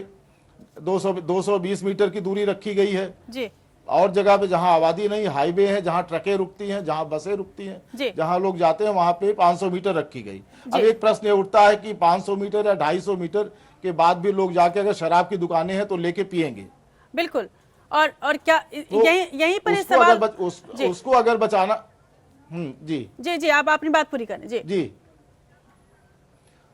S7: 220 मीटर की दूरी रखी गई है जी। और जगह पे जहां आबादी नहीं, हाईवे है, जहां ट्रकें रुकती हैं, जहां बसें रुकती हैं, जहां लोग जाते हैं, वहां पे 500 मीटर रखी गई। अब एक प्रश्न ये उठता है कि 500 मीटर या 250 मीटर के बाद भी लोग जाके अगर शराब की दुकानें हैं तो लेके पिएंगे।
S1: बिल्कुल। और क्या तो यहीं पर इस सवाल
S7: उसको अगर बचाना,
S1: जी आप अपनी बात पूरी करें। जी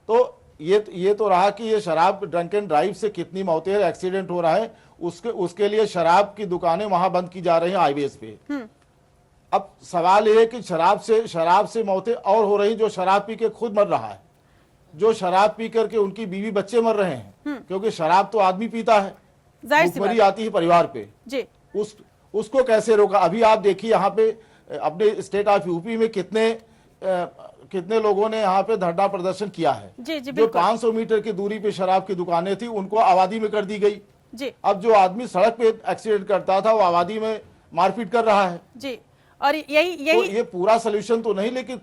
S7: तो ये तो रहा कि ये शराब ड्रंक एंड ड्राइव से कितनी मौतें एक्सीडेंट हो रहा है, उसके लिए शराब की दुकानें वहां बंद की जा रही हैं हाईवेज पे। अब सवाल ये है कि शराब से मौतें और हो रही, जो शराब पी के खुद मर रहा है, जो शराब पी करके उनकी बीवी बच्चे मर रहे हैं, क्योंकि शराब तो आदमी पीता है, भूखमरी आती है परिवार पे जी। उसको कैसे रोका? अभी आप देखिए यहाँ पे अपने स्टेट ऑफ यूपी में कितने लोगों ने यहाँ पे धरना प्रदर्शन किया है। जो 500 मीटर की दूरी पे शराब की दुकानें थी उनको आबादी में कर दी गई जी। अब जो आदमी सड़क पे एक्सीडेंट करता था वो आबादी में मारपीट कर रहा है जी। और यही तो ये पूरा सोल्यूशन तो नहीं, लेकिन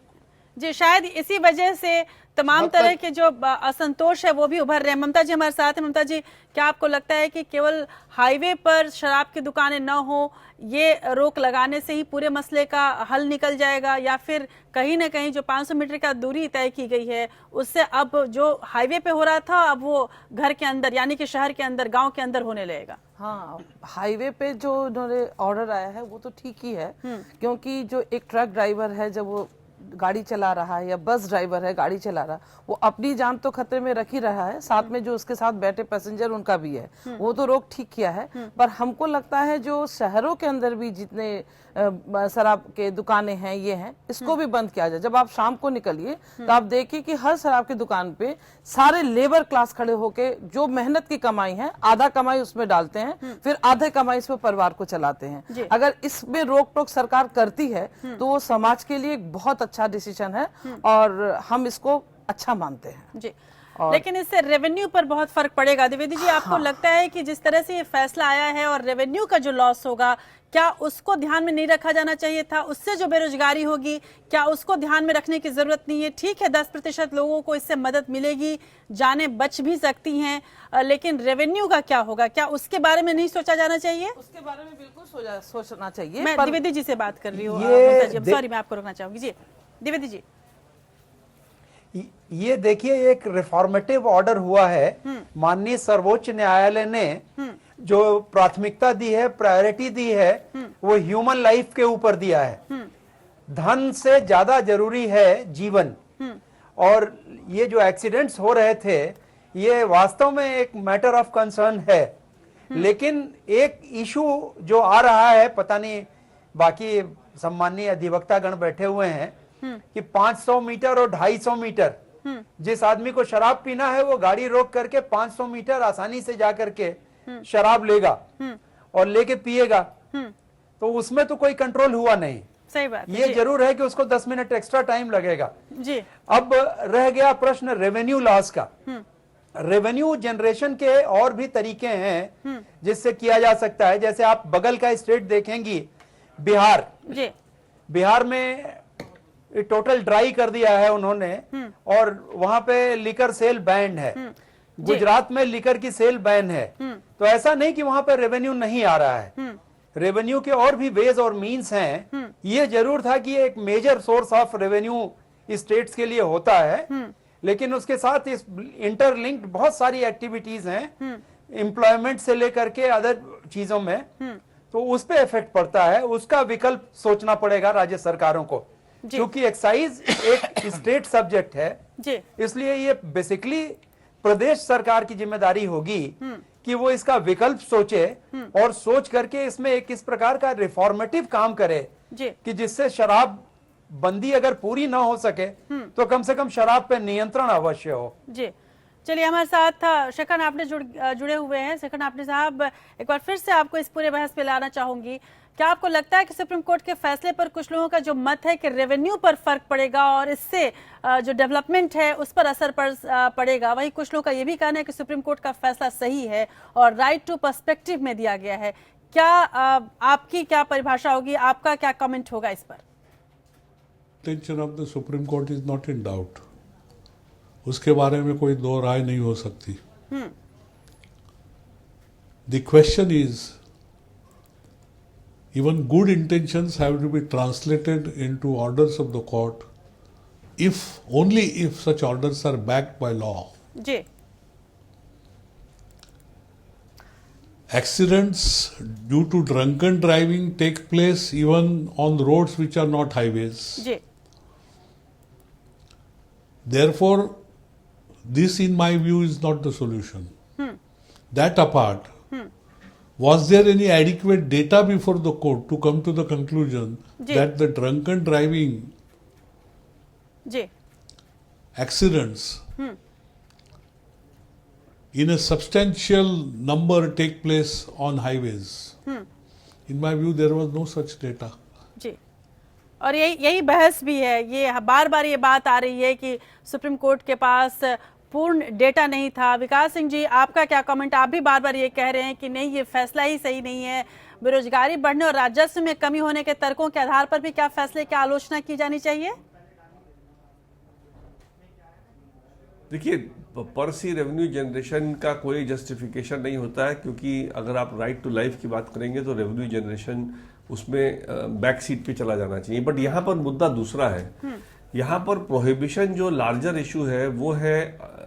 S1: जी शायद इसी वजह से तमाम तरह के जो असंतोष है वो भी उभर रहे हैं। ममता जी हमारे साथ हैं। ममता जी, क्या आपको लगता है कि केवल हाईवे पर शराब की दुकानें न हो, ये रोक लगाने से ही पूरे मसले का हल निकल जाएगा, या फिर कहीं ना कहीं जो 500 मीटर का दूरी तय की गई है उससे अब जो हाईवे पे हो रहा था अब वो घर के अंदर, यानी कि शहर के अंदर, गांव के अंदर होने लगेगा?
S5: हाँ, हाईवे पे जो उन्होंने ऑर्डर आया है वो तो ठीक ही है, क्योंकि जो एक ट्रक ड्राइवर है जब वो गाड़ी चला रहा है या बस ड्राइवर है गाड़ी चला रहा, वो अपनी जान तो खतरे में रख ही रहा है, साथ में जो उसके साथ बैठे पैसेंजर उनका भी है, वो तो रोक ठीक किया है। पर हमको लगता है जो शहरों के अंदर भी जितने शराब के दुकानें हैं ये हैं, इसको भी बंद किया जाए। जब आप शाम को निकलिए तो आप देखिए कि हर शराब की दुकान पे सारे लेबर क्लास खड़े होके जो मेहनत की कमाई है आधा कमाई उसमें डालते हैं, फिर आधे कमाई इसमें परिवार को चलाते हैं। अगर इसमें रोक टोक सरकार करती है तो वो समाज के लिए एक बहुत अच्छा डिसीजन है और हम इसको अच्छा मानते हैं
S1: जी। लेकिन इससे रेवेन्यू पर बहुत फर्क पड़ेगा। द्विवेदी जी, आपको लगता है कि जिस तरह से ये फैसला आया है और रेवेन्यू का जो लॉस होगा, क्या उसको ध्यान में नहीं रखा जाना चाहिए था? उससे जो बेरोजगारी होगी, क्या उसको ध्यान में रखने की जरूरत नहीं है? ठीक है, 10% लोगों को इससे मदद मिलेगी, जानें बच भी सकती हैं, लेकिन रेवेन्यू का क्या होगा? क्या उसके बारे में नहीं सोचा जाना चाहिए?
S5: उसके बारे में बिल्कुल सोचना चाहिए।
S1: मैं द्विवेदी जी से बात कर रही हूँ। सॉरी, मैं आपको रोकना चाहूंगी। जी द्विवेदी जी,
S8: ये देखिए, एक रिफॉर्मेटिव ऑर्डर हुआ है। माननीय सर्वोच्च न्यायालय ने जो प्राथमिकता दी है, प्रायोरिटी दी है, वो ह्यूमन लाइफ के ऊपर दिया है। धन से ज्यादा जरूरी है जीवन। और ये जो एक्सीडेंट्स हो रहे थे, ये वास्तव में एक मैटर ऑफ कंसर्न है। लेकिन एक इशू जो आ रहा है, पता नहीं बाकी सम्माननीय अधिवक्तागण बैठे हुए हैं, कि 500 मीटर और 250 मीटर, जिस आदमी को शराब पीना है वो गाड़ी रोक करके 500 मीटर आसानी से जा करके शराब लेगा और लेके पिएगा, तो उसमें तो कोई कंट्रोल हुआ नहीं।
S1: सही बात।
S8: ये जरूर है कि उसको 10 मिनट एक्स्ट्रा टाइम लगेगा
S1: जी।
S8: अब रह गया प्रश्न रेवेन्यू लॉस का। रेवेन्यू जनरेशन के और भी तरीके हैं जिससे किया जा सकता है। जैसे आप बगल का स्टेट देखेंगी, बिहार
S1: जी।
S8: बिहार में टोटल ड्राई कर दिया है उन्होंने, और वहां पे लिकर सेल बैन है। गुजरात में लिकर की सेल बैन है। तो ऐसा नहीं कि वहां पे रेवेन्यू नहीं आ रहा है, रेवेन्यू के और भी वेज और मीन्स हैं। ये जरूर था कि एक major source of revenue states के लिए होता है, लेकिन उसके साथ इस इंटरलिंक्ड बहुत सारी एक्टिविटीज हैं, एम्प्लॉयमेंट से लेकर के अदर चीजों में, तो उस पे इफेक्ट पड़ता है। उसका विकल्प सोचना पड़ेगा राज्य सरकारों को, क्योंकि एक्साइज एक स्टेट सब्जेक्ट है जी। इसलिए ये बेसिकली प्रदेश सरकार की जिम्मेदारी होगी कि वो इसका विकल्प सोचे और सोच करके इसमें एक इस प्रकार का रिफॉर्मेटिव काम करे कि जिससे शराब बंदी अगर पूरी ना हो सके तो कम से कम शराब पे नियंत्रण अवश्य हो जी।
S1: चलिए, हमारे साथ शेखन आपने जुड़े हुए हैं। शेखन आपने साहब, एक बार फिर से आपको इस पूरे बहस पे लाना चाहूंगी। क्या आपको लगता है कि सुप्रीम कोर्ट के फैसले पर कुछ लोगों का जो मत है कि रेवेन्यू पर फर्क पड़ेगा और इससे जो डेवलपमेंट है उस पर असर पड़ेगा, वहीं कुछ लोगों का ये भी कहना है कि सुप्रीम कोर्ट का फैसला सही है और राइट टू पर्सपेक्टिव में दिया गया है? क्या आपकी क्या परिभाषा होगी, आपका क्या कमेंट होगा इस पर?
S9: Intention of the supreme court is not in doubt, उसके बारे में कोई दो राय नहीं हो सकती। The question is, even good intentions have to be translated into orders of the court, only if such orders are backed by law.
S1: जी।
S9: Accidents due to drunken driving take place even on roads which are not highways.
S1: जी।
S9: Therefore, this in my view is not the solution. That apart, was there any adequate data before the court to come to the conclusion that the drunken driving accidents in a substantial number take place on highways? In my view, there was no such data.
S1: जी। और यही बहस भी है, ये बार बार ये बात आ रही है कि सुप्रीम कोर्ट के पास पूर्ण डेटा नहीं था। विकास सिंह जी, आपका क्या कमेंट? आप भी बार बार ये कह रहे हैं कि नहीं, ये फैसला ही सही नहीं है, बेरोजगारी बढ़ने और राजस्व में कमी होने के तर्कों के आधार पर भी क्या फैसले की आलोचना की जानी चाहिए?
S10: देखिए, पर सी रेवेन्यू जनरेशन का कोई जस्टिफिकेशन नहीं होता है, क्योंकि अगर आप राइट टू लाइफ की बात करेंगे तो रेवेन्यू जनरेशन उसमें बैक सीट पे चला जाना चाहिए। बट यहाँ पर मुद्दा दूसरा है। यहाँ पर प्रोहिबिशन जो लार्जर इशू है वो है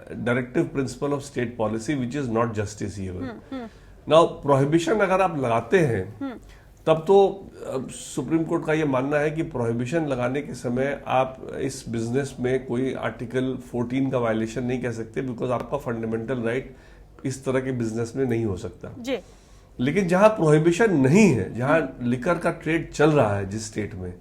S10: directive principle of state policy which is not justiciable. Now prohibition अगर आप लगाते हैं तब तो सुप्रीम कोर्ट का ये मानना है कि प्रोहिबिशन लगाने के समय आप इस बिजनेस में कोई आर्टिकल 14 का वायलेशन नहीं कह सकते, बिकॉज आपका फंडामेंटल राइट इस तरह के बिजनेस में नहीं हो सकता जी। लेकिन जहां प्रोहिबिशन नहीं है, जहां लिकर का ट्रेड चल रहा है जिस स्टेट में,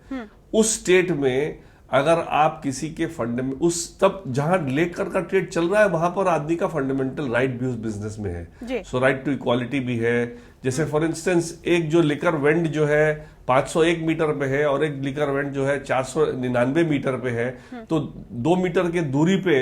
S10: उस स्टेट में अगर आप किसी के तब जहां लेकर का ट्रेड चल रहा है वहां पर आदमी का फंडामेंटल राइट भी उस बिजनेस में है। सो राइट टू इक्वालिटी भी है। जैसे फॉर इंस्टेंस एक जो लिकर वेंड जो है 501 मीटर पे है और एक लिकर वेंट जो है 499 मीटर पे है, तो 2 मीटर के दूरी पे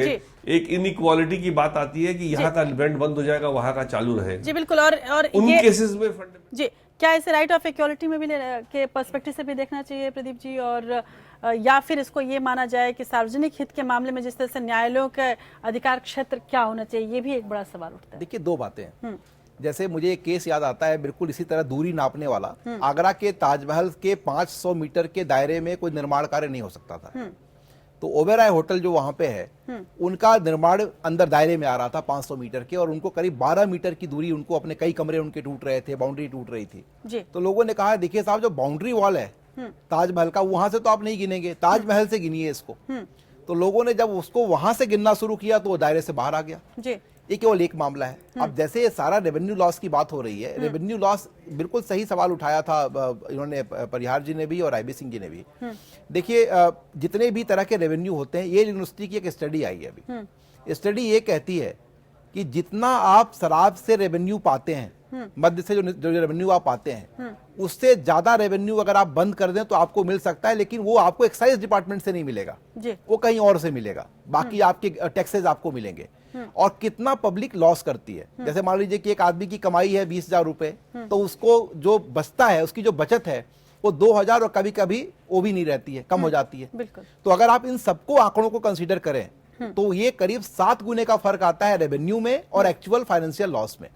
S10: एक इनइक्वालिटी की बात आती है कि यहाँ का वेंट बंद हो जाएगा, वहां का चालू रहेगा।
S1: जी बिल्कुल। और
S10: उन केसेस में
S1: जी क्या इसे राइट ऑफ इक्वालिटी में भी के पर्सपेक्टिव से भी देखना चाहिए प्रदीप जी, और या फिर इसको ये माना जाए कि सार्वजनिक हित के मामले में जिस तरह से न्यायालयों के अधिकार क्षेत्र क्या होना चाहिए, ये भी एक बड़ा सवाल उठता है।
S4: देखिए, दो बातें हैं। जैसे मुझे एक केस याद आता है बिल्कुल इसी तरह दूरी नापने वाला। आगरा के ताजमहल के 500 मीटर के दायरे में कोई निर्माण कार्य नहीं हो सकता था, तो ओबेरॉय होटल जो वहां पे है उनका निर्माण अंदर दायरे में आ रहा था 500 मीटर के, और उनको करीब 12 मीटर की दूरी, उनको अपने कई कमरे उनके टूट रहे थे, बाउंड्री टूट रही थी। तो लोगों ने कहा देखिए साहब, जो बाउंड्री वॉल है ताजमहल का, वहां से तो आप नहीं गिनेंगे, ताजमहल से गिनिए इसको। तो लोगों ने जब उसको वहां से गिनना शुरू किया तो वो दायरे से बाहर आ गया। ये केवल एक मामला है। अब जैसे ये सारा रेवेन्यू लॉस की बात हो रही है, रेवेन्यू लॉस बिल्कुल सही सवाल उठाया था इन्होंने, परिहार जी ने भी और IB सिंह जी ने भी। देखिए, जितने भी तरह के रेवेन्यू होते हैं, ये यूनिवर्सिटी की एक स्टडी आई है अभी। स्टडी ये कहती है कि जितना आप शराब से रेवेन्यू पाते हैं, मध्य से जो रेवेन्यू आप पाते हैं, उससे ज्यादा रेवेन्यू अगर आप बंद कर दें तो आपको मिल सकता है, लेकिन वो आपको एक्साइज डिपार्टमेंट से नहीं मिलेगा, वो कहीं और से मिलेगा। बाकी आपके टैक्सेस आपको मिलेंगे। और कितना पब्लिक लॉस करती है, जैसे मान लीजिए कि एक आदमी की कमाई है 20,000 रुपए, तो उसको जो बचता है, उसकी जो बचत है वो 2,000 और कभी कभी वो भी नहीं रहती है, कम हो जाती है। तो अगर आप इन सबको आंकड़ों को कंसीडर करें तो ये करीब 7 गुने का फर्क आता है रेवेन्यू में और एक्चुअल फाइनेंशियल लॉस में।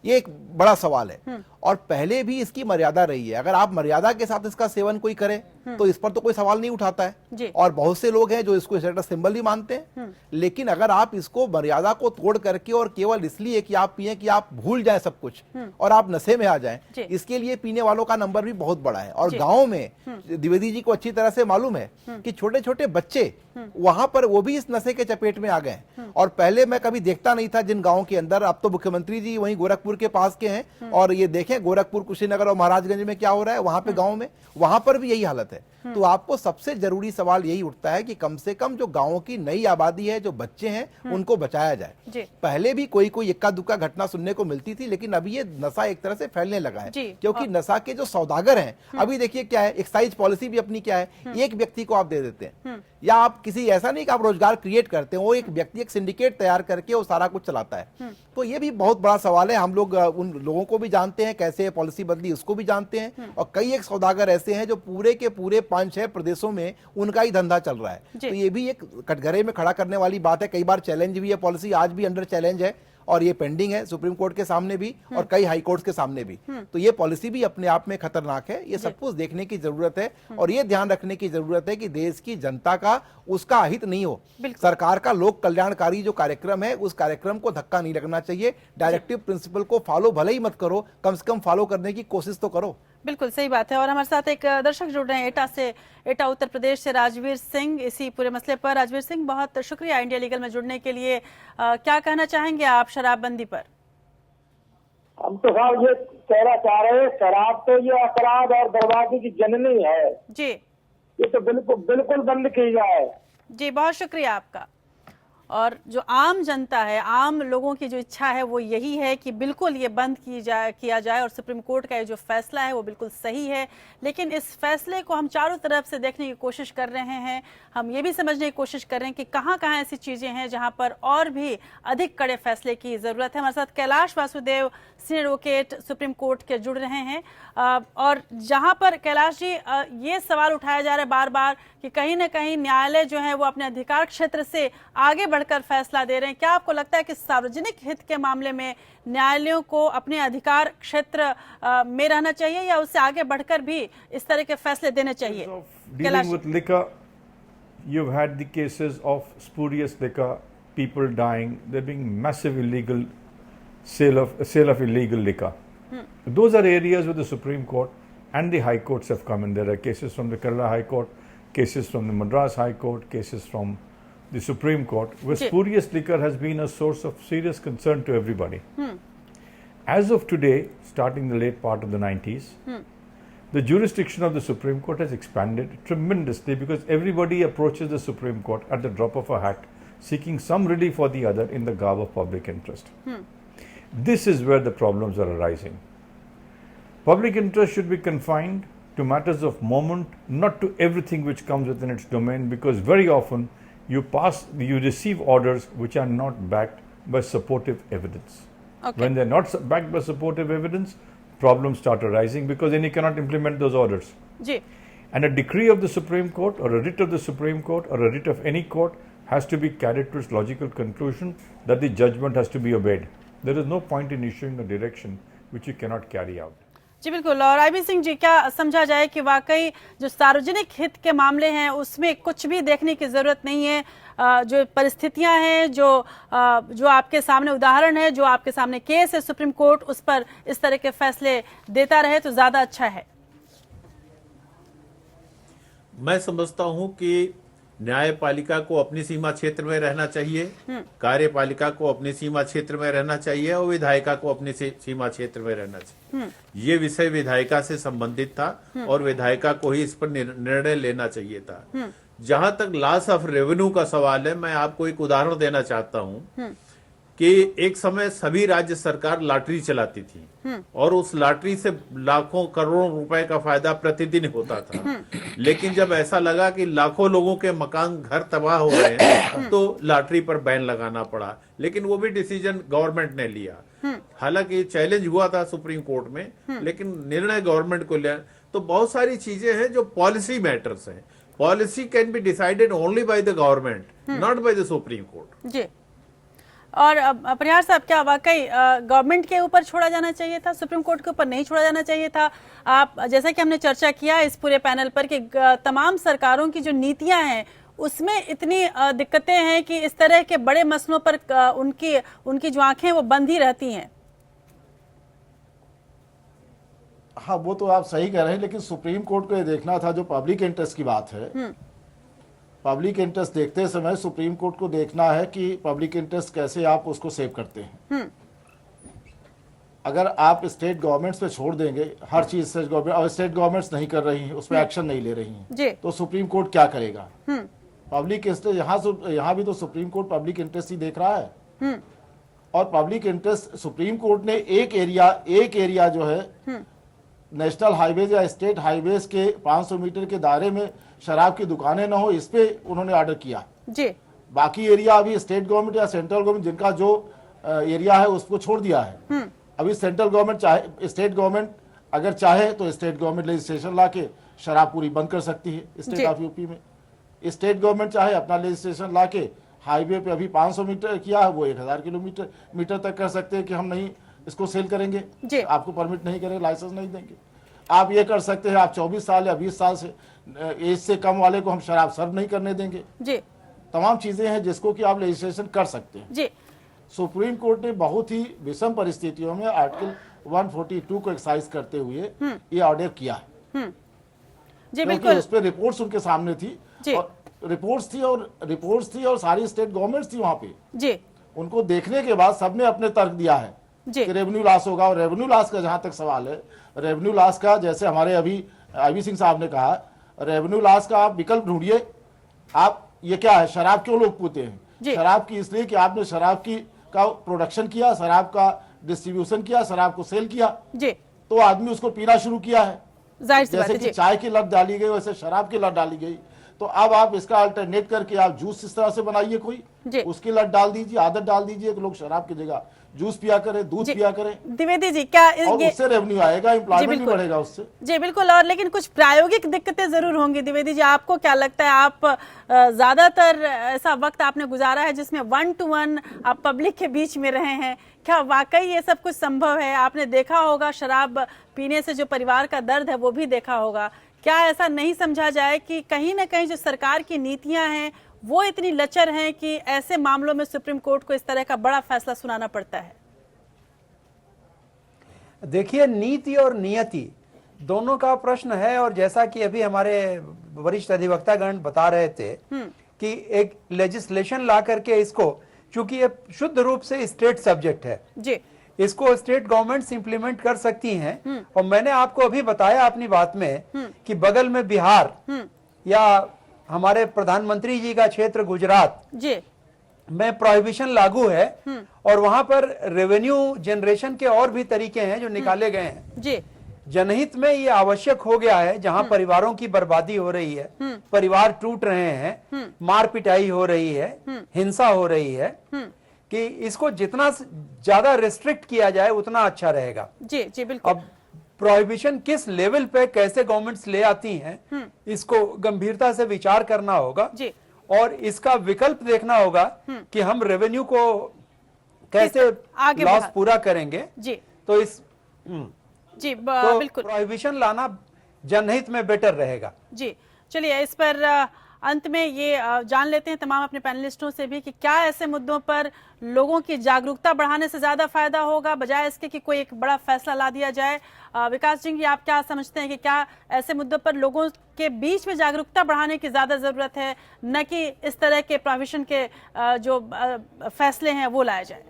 S4: ये एक बड़ा सवाल है, और पहले भी इसकी मर्यादा रही है। अगर आप मर्यादा के साथ इसका सेवन कोई करे तो इस पर तो कोई सवाल नहीं उठाता है, और बहुत से लोग हैं जो इसको स्टेटस सिंबल ही मानते हैं। लेकिन अगर आप इसको मर्यादा को तोड़ करके और केवल इसलिए कि आप पिए कि आप भूल जाए सब कुछ और आप नशे में आ जाएं, इसके लिए पीने वालों का नंबर भी बहुत बड़ा है। और गाँव में द्विवेदी जी को अच्छी तरह से मालूम है कि छोटे छोटे बच्चे वहां पर वो भी इस नशे के चपेट में आ गए। और पहले मैं कभी देखता नहीं था जिन गाँव के अंदर, अब तो मुख्यमंत्री जी वहीं गोरखपुर के पास के हैं, और ये देखें गोरखपुर, कुशीनगर और महाराजगंज में क्या हो रहा है, वहां पे गाँव में, वहां पर भी यही हालत है। तो आपको सबसे जरूरी सवाल यही उठता है कि कम से कम जो गांवों की नई आबादी है, जो बच्चे हैं, उनको बचाया जाए। पहले भी कोई कोई इक्का दुक्का घटना सुनने को मिलती थी, लेकिन अभी ये नशा एक तरह से फैलने लगा है, क्योंकि नशा के जो सौदागर हैं, अभी देखिए क्या है, एक्साइज पॉलिसी भी अपनी क्या है, एक व्यक्ति को आप दे देते हैं, या आप किसी, ऐसा नहीं कि आप रोजगार क्रिएट करते हैं, वो एक व्यक्ति एक सिंडिकेट तैयार करके वो सारा कुछ चलाता है। तो ये भी बहुत बड़ा सवाल है। हम लोग उन लोगों को भी जानते हैं कैसे पॉलिसी बदली, उसको भी जानते हैं, और कई एक सौदागर ऐसे हैं जो पूरे के पूरे 5-6 प्रदेशों में उनका ही धंधा चल रहा है। तो ये भी एक कटघरे में खड़ा करने वाली बात है। कई बार चैलेंज भी है, पॉलिसी आज भी अंडर चैलेंज है, और ये पेंडिंग है सुप्रीम कोर्ट के सामने भी और कई हाई कोर्ट के सामने भी। तो ये पॉलिसी भी अपने आप में खतरनाक है। ये सब कुछ देखने की जरूरत है, और ये ध्यान रखने की जरूरत है कि देश की जनता का उसका अहित नहीं हो। सरकार का लोक कल्याणकारी जो कार्यक्रम है, उस कार्यक्रम को धक्का नहीं लगना चाहिए। डायरेक्टिव प्रिंसिपल को फॉलो भले ही मत करो, कम से कम फॉलो करने की कोशिश तो करो।
S1: बिल्कुल सही बात है। और हमारे साथ एक दर्शक जुड़ रहे हैं एटा से, एटा उत्तर प्रदेश से राजवीर सिंह, इसी पूरे मसले पर। राजवीर सिंह, बहुत शुक्रिया इंडिया लीगल में जुड़ने के लिए। क्या कहना चाहेंगे आप शराबबंदी पर?
S13: हम तो साहब ये कहना चाह रहे हैं, शराब तो ये अपराध और बर्बादी की जननी है
S1: जी,
S13: ये तो बिल्कुल बंद की जाए।
S1: जी बहुत शुक्रिया आपका। और जो आम जनता है, आम लोगों की जो इच्छा है वो यही है कि बिल्कुल ये बंद किया जाए, और सुप्रीम कोर्ट का ये जो फैसला है वो बिल्कुल सही है। लेकिन इस फैसले को हम चारों तरफ से देखने की कोशिश कर रहे हैं। हम ये भी समझने की कोशिश कर रहे हैं कि कहाँ कहाँ ऐसी चीज़ें हैं जहाँ पर और भी अधिक कड़े फैसले की ज़रूरत है। हमारे साथ Kailash Vasudev, senior advocate, supreme court के जुड़ रहे हैं। और जहाँ पर कैलाश जी ये सवाल उठाया जा रहा है बार बार कि कहीं ना कहीं न्यायालय जो है वो अपने अधिकार क्षेत्र से आगे बढ़कर फैसला दे रहे हैं। क्या आपको लगता है कि सार्वजनिक हित के मामले में न्यायालयों को अपने अधिकार क्षेत्र में रहना चाहिए, या उससे आगे बढ़कर भी इस तरह के फैसले देने चाहिए?
S14: Dealing with liquor, you've had the cases of spurious liquor, people dying, there being massive illegal sale of illegal liquor. Those are areas where the Supreme Court and the High Courts have come in. There are cases from the Kerala High Court, cases from the Madras High Court, cases from the Supreme Court, where spurious liquor has been a source of serious concern to everybody. As of today, starting the late part of the 90s, the jurisdiction of the Supreme Court has expanded tremendously, because everybody approaches the Supreme Court at the drop of a hat, seeking some relief or the other in the garb of public interest. This is where the problems are arising. Public interest should be confined to matters of moment, not to everything which comes within its domain, because very often you receive orders which are not backed by supportive evidence. Okay. When they're not backed by supportive evidence, problems start arising because then you cannot implement those orders.
S1: Ji.
S14: And a decree of the Supreme Court or a writ of the Supreme Court or a writ of any court has to be carried to its logical conclusion that the judgment has to be obeyed. There is no point in issuing a direction which you cannot carry out.
S1: जी बिल्कुल। और IB Singh ji, क्या समझा जाए कि वाकई जो सार्वजनिक हित के मामले हैं उसमें कुछ भी देखने की जरूरत नहीं है, जो परिस्थितियां हैं, जो आपके सामने उदाहरण है, जो आपके सामने केस है सुप्रीम कोर्ट, उस पर इस तरह के फैसले देता रहे तो ज्यादा अच्छा है?
S6: मैं समझता हूं कि न्यायपालिका को अपनी सीमा क्षेत्र में रहना चाहिए, कार्यपालिका को अपनी सीमा क्षेत्र में रहना चाहिए और विधायिका को अपनी सीमा क्षेत्र में रहना चाहिए। ये विषय विधायिका से संबंधित था और विधायिका को ही इस पर निर्णय लेना चाहिए था। जहां तक लॉस ऑफ रेवेन्यू का सवाल है, मैं आपको एक उदाहरण देना चाहता हूं कि एक समय सभी राज्य सरकार लॉटरी चलाती थी और उस लॉटरी से लाखों करोड़ों रुपए का फायदा प्रतिदिन होता था। लेकिन जब ऐसा लगा कि लाखों लोगों के मकान घर तबाह हो रहे हैं तो लॉटरी पर बैन लगाना पड़ा, लेकिन वो भी डिसीजन गवर्नमेंट ने लिया। हालांकि चैलेंज हुआ था सुप्रीम कोर्ट में, लेकिन निर्णय गवर्नमेंट को लिया। तो बहुत सारी चीजें हैं जो पॉलिसी मैटर्स हैं। Policy can be decided only by the government, not by the supreme court.
S1: जी। और परिहार साहब, क्या वाकई गवर्नमेंट के ऊपर छोड़ा जाना चाहिए था, सुप्रीम कोर्ट के ऊपर नहीं छोड़ा जाना चाहिए था? आप जैसा कि हमने चर्चा किया इस पूरे पैनल पर कि तमाम सरकारों की जो नीतियां हैं उसमें इतनी दिक्कतें हैं कि इस तरह के बड़े मसलों पर उनकी जो आंखें वो बंद ही रहती हैं।
S7: हाँ, वो तो आप सही कह रहे हैं, लेकिन सुप्रीम कोर्ट को ये देखना था, जो पब्लिक इंटरेस्ट की बात है, पब्लिक इंटरेस्ट देखते समय सुप्रीम कोर्ट को देखना है कि पब्लिक इंटरेस्ट कैसे आप उसको सेव करते हैं। अगर आप स्टेट गवर्नमेंट्स पे छोड़ देंगे हर चीज, स्टेट गवर्नमेंट और स्टेट गवर्नमेंट्स नहीं कर रही हैं, उस पर एक्शन नहीं ले रही हैं, तो सुप्रीम कोर्ट क्या करेगा? पब्लिक इंटरेस्ट यहाँ भी तो सुप्रीम कोर्ट पब्लिक इंटरेस्ट ही देख रहा है। और पब्लिक इंटरेस्ट सुप्रीम कोर्ट ने एक एरिया जो है नेशनल हाईवेज या स्टेट हाईवेज के 500 मीटर के दायरे में शराब की दुकानें न हो, इस पे उन्होंने ऑर्डर किया जी। बाकी एरिया अभी स्टेट गवर्नमेंट या सेंट्रल गवर्नमेंट जिनका जो एरिया है उसको छोड़ दिया है। अभी सेंट्रल गवर्नमेंट चाहे, स्टेट गवर्नमेंट अगर चाहे तो स्टेट गवर्नमेंट लेजिस्लेशन लाके शराब पूरी बंद कर सकती है स्टेट ऑफ यूपी में। स्टेट गवर्नमेंट चाहे अपना लेजिस्लेशन लाके हाईवे पे अभी 500 मीटर किया है, वो 1000 किलोमीटर तक कर सकते हैं कि हम नहीं इसको सेल करेंगे, आपको परमिट नहीं करेंगे, लाइसेंस नहीं देंगे। आप ये कर सकते हैं, आप 24 साल या 20 साल से एज से कम वाले को हम शराब सर्व नहीं करने देंगे जी। तमाम चीजें हैं जिसको कि आप लेजिस्लेशन कर सकते हैं जी। सुप्रीम कोर्ट ने बहुत ही विषम परिस्थितियों में आर्टिकल 142 को एक्सरसाइज करते हुए ये ऑर्डर किया है जी। बिल्कुल, उस पर रिपोर्ट्स उनके सामने थी और रिपोर्ट्स थी और सारी स्टेट गवर्नमेंट्स थी वहां पे जी। उनको देखने के बाद सबने अपने तर्क दिया है कि रेवेन्यू लॉस होगा। और रेवेन्यू लॉस का जहां तक सवाल है, रेवेन्यू लॉस का जैसे हमारे अभी आईबी सिंह साहब ने कहा, रेवेन्यू लॉस का आप विकल्प ढूंढिए। आप ये क्या है, शराब क्यों लोग पीते हैं? शराब की इसलिए कि आपने शराब का प्रोडक्शन किया, शराब का डिस्ट्रीब्यूशन किया, शराब को सेल किया जी। तो आदमी उसको पीना शुरू किया है। जैसे कि चाय की लत डाली गई वैसे शराब की लत डाली गई। तो अब आप इसका अल्टरनेट करके आप जूस इस तरह से बनाइए, कोई उसकी लत डाल दीजिए, आदत डाल दीजिए कि लोग शराब की जगह जूस पिया करें, दूध पिया करें।
S1: द्विवेदी जी, क्या
S7: उससे रेवेन्यू आएगा, एम्प्लॉयमेंट भी बढ़ेगा उससे जी। बिल्कुल।
S1: और लेकिन कुछ प्रायोगिक दिक्कतें जरूर होंगी। द्विवेदी जी, आपको क्या लगता है? आप ज्यादातर ऐसा वक्त आपने गुजारा है जिसमें 1 to 1 आप पब्लिक के बीच में रहे हैं, क्या वाकई ये सब कुछ संभव है? आपने देखा होगा शराब पीने से जो परिवार का दर्द है वो भी देखा होगा। क्या ऐसा नहीं समझा जाए कि कहीं ना कहीं जो सरकार की नीतियां हैं वो इतनी लचर हैं कि ऐसे मामलों में सुप्रीम कोर्ट को इस तरह का बड़ा फैसला सुनाना पड़ता है?
S8: देखिए, नीति और नियति दोनों का प्रश्न है। और जैसा कि अभी हमारे वरिष्ठ अधिवक्तागण बता रहे थे कि एक लेजिस्लेशन ला करके इसको, चूंकि ये शुद्ध रूप से स्टेट सब्जेक्ट है जी, इसको स्टेट गवर्नमेंट्स इंप्लीमेंट कर सकती हैं। और मैंने आपको अभी बताया अपनी बात में कि बगल में बिहार या हमारे प्रधानमंत्री जी का क्षेत्र गुजरात जी में प्रोहिबिशन लागू है और वहां पर रेवेन्यू जनरेशन के और भी तरीके हैं जो निकाले गए हैं जी। जनहित में ये आवश्यक हो गया है, जहां परिवारों की बर्बादी हो रही है, परिवार टूट रहे हैं, मार पिटाई हो रही है, हिंसा हो रही है, कि इसको जितना ज्यादा रिस्ट्रिक्ट किया जाए उतना अच्छा रहेगा।
S1: जी जी बिल्कुल।
S8: अब प्रोहिबिशन किस लेवल पे कैसे गवर्नमेंट्स ले आती हैं, इसको गंभीरता से विचार करना होगा
S1: जी।
S8: और इसका विकल्प देखना होगा कि हम रेवेन्यू को कैसे लॉस पूरा करेंगे जी। तो इस
S1: जी बिल्कुल
S8: प्रोहिबिशन लाना जनहित में बेटर रहेगा
S1: जी। चलिए इस पर अंत में ये जान लेते हैं तमाम अपने पैनलिस्टों से भी कि क्या ऐसे मुद्दों पर लोगों की जागरूकता बढ़ाने से ज्यादा फायदा होगा बजाय इसके कि कोई एक बड़ा फैसला ला दिया जाए। विकास सिंह जी, आप क्या समझते हैं कि क्या ऐसे मुद्दों पर लोगों के बीच में जागरूकता बढ़ाने की ज्यादा जरूरत है, न कि इस तरह के प्रोहिबिशन के जो फैसले हैं वो लाए जाए?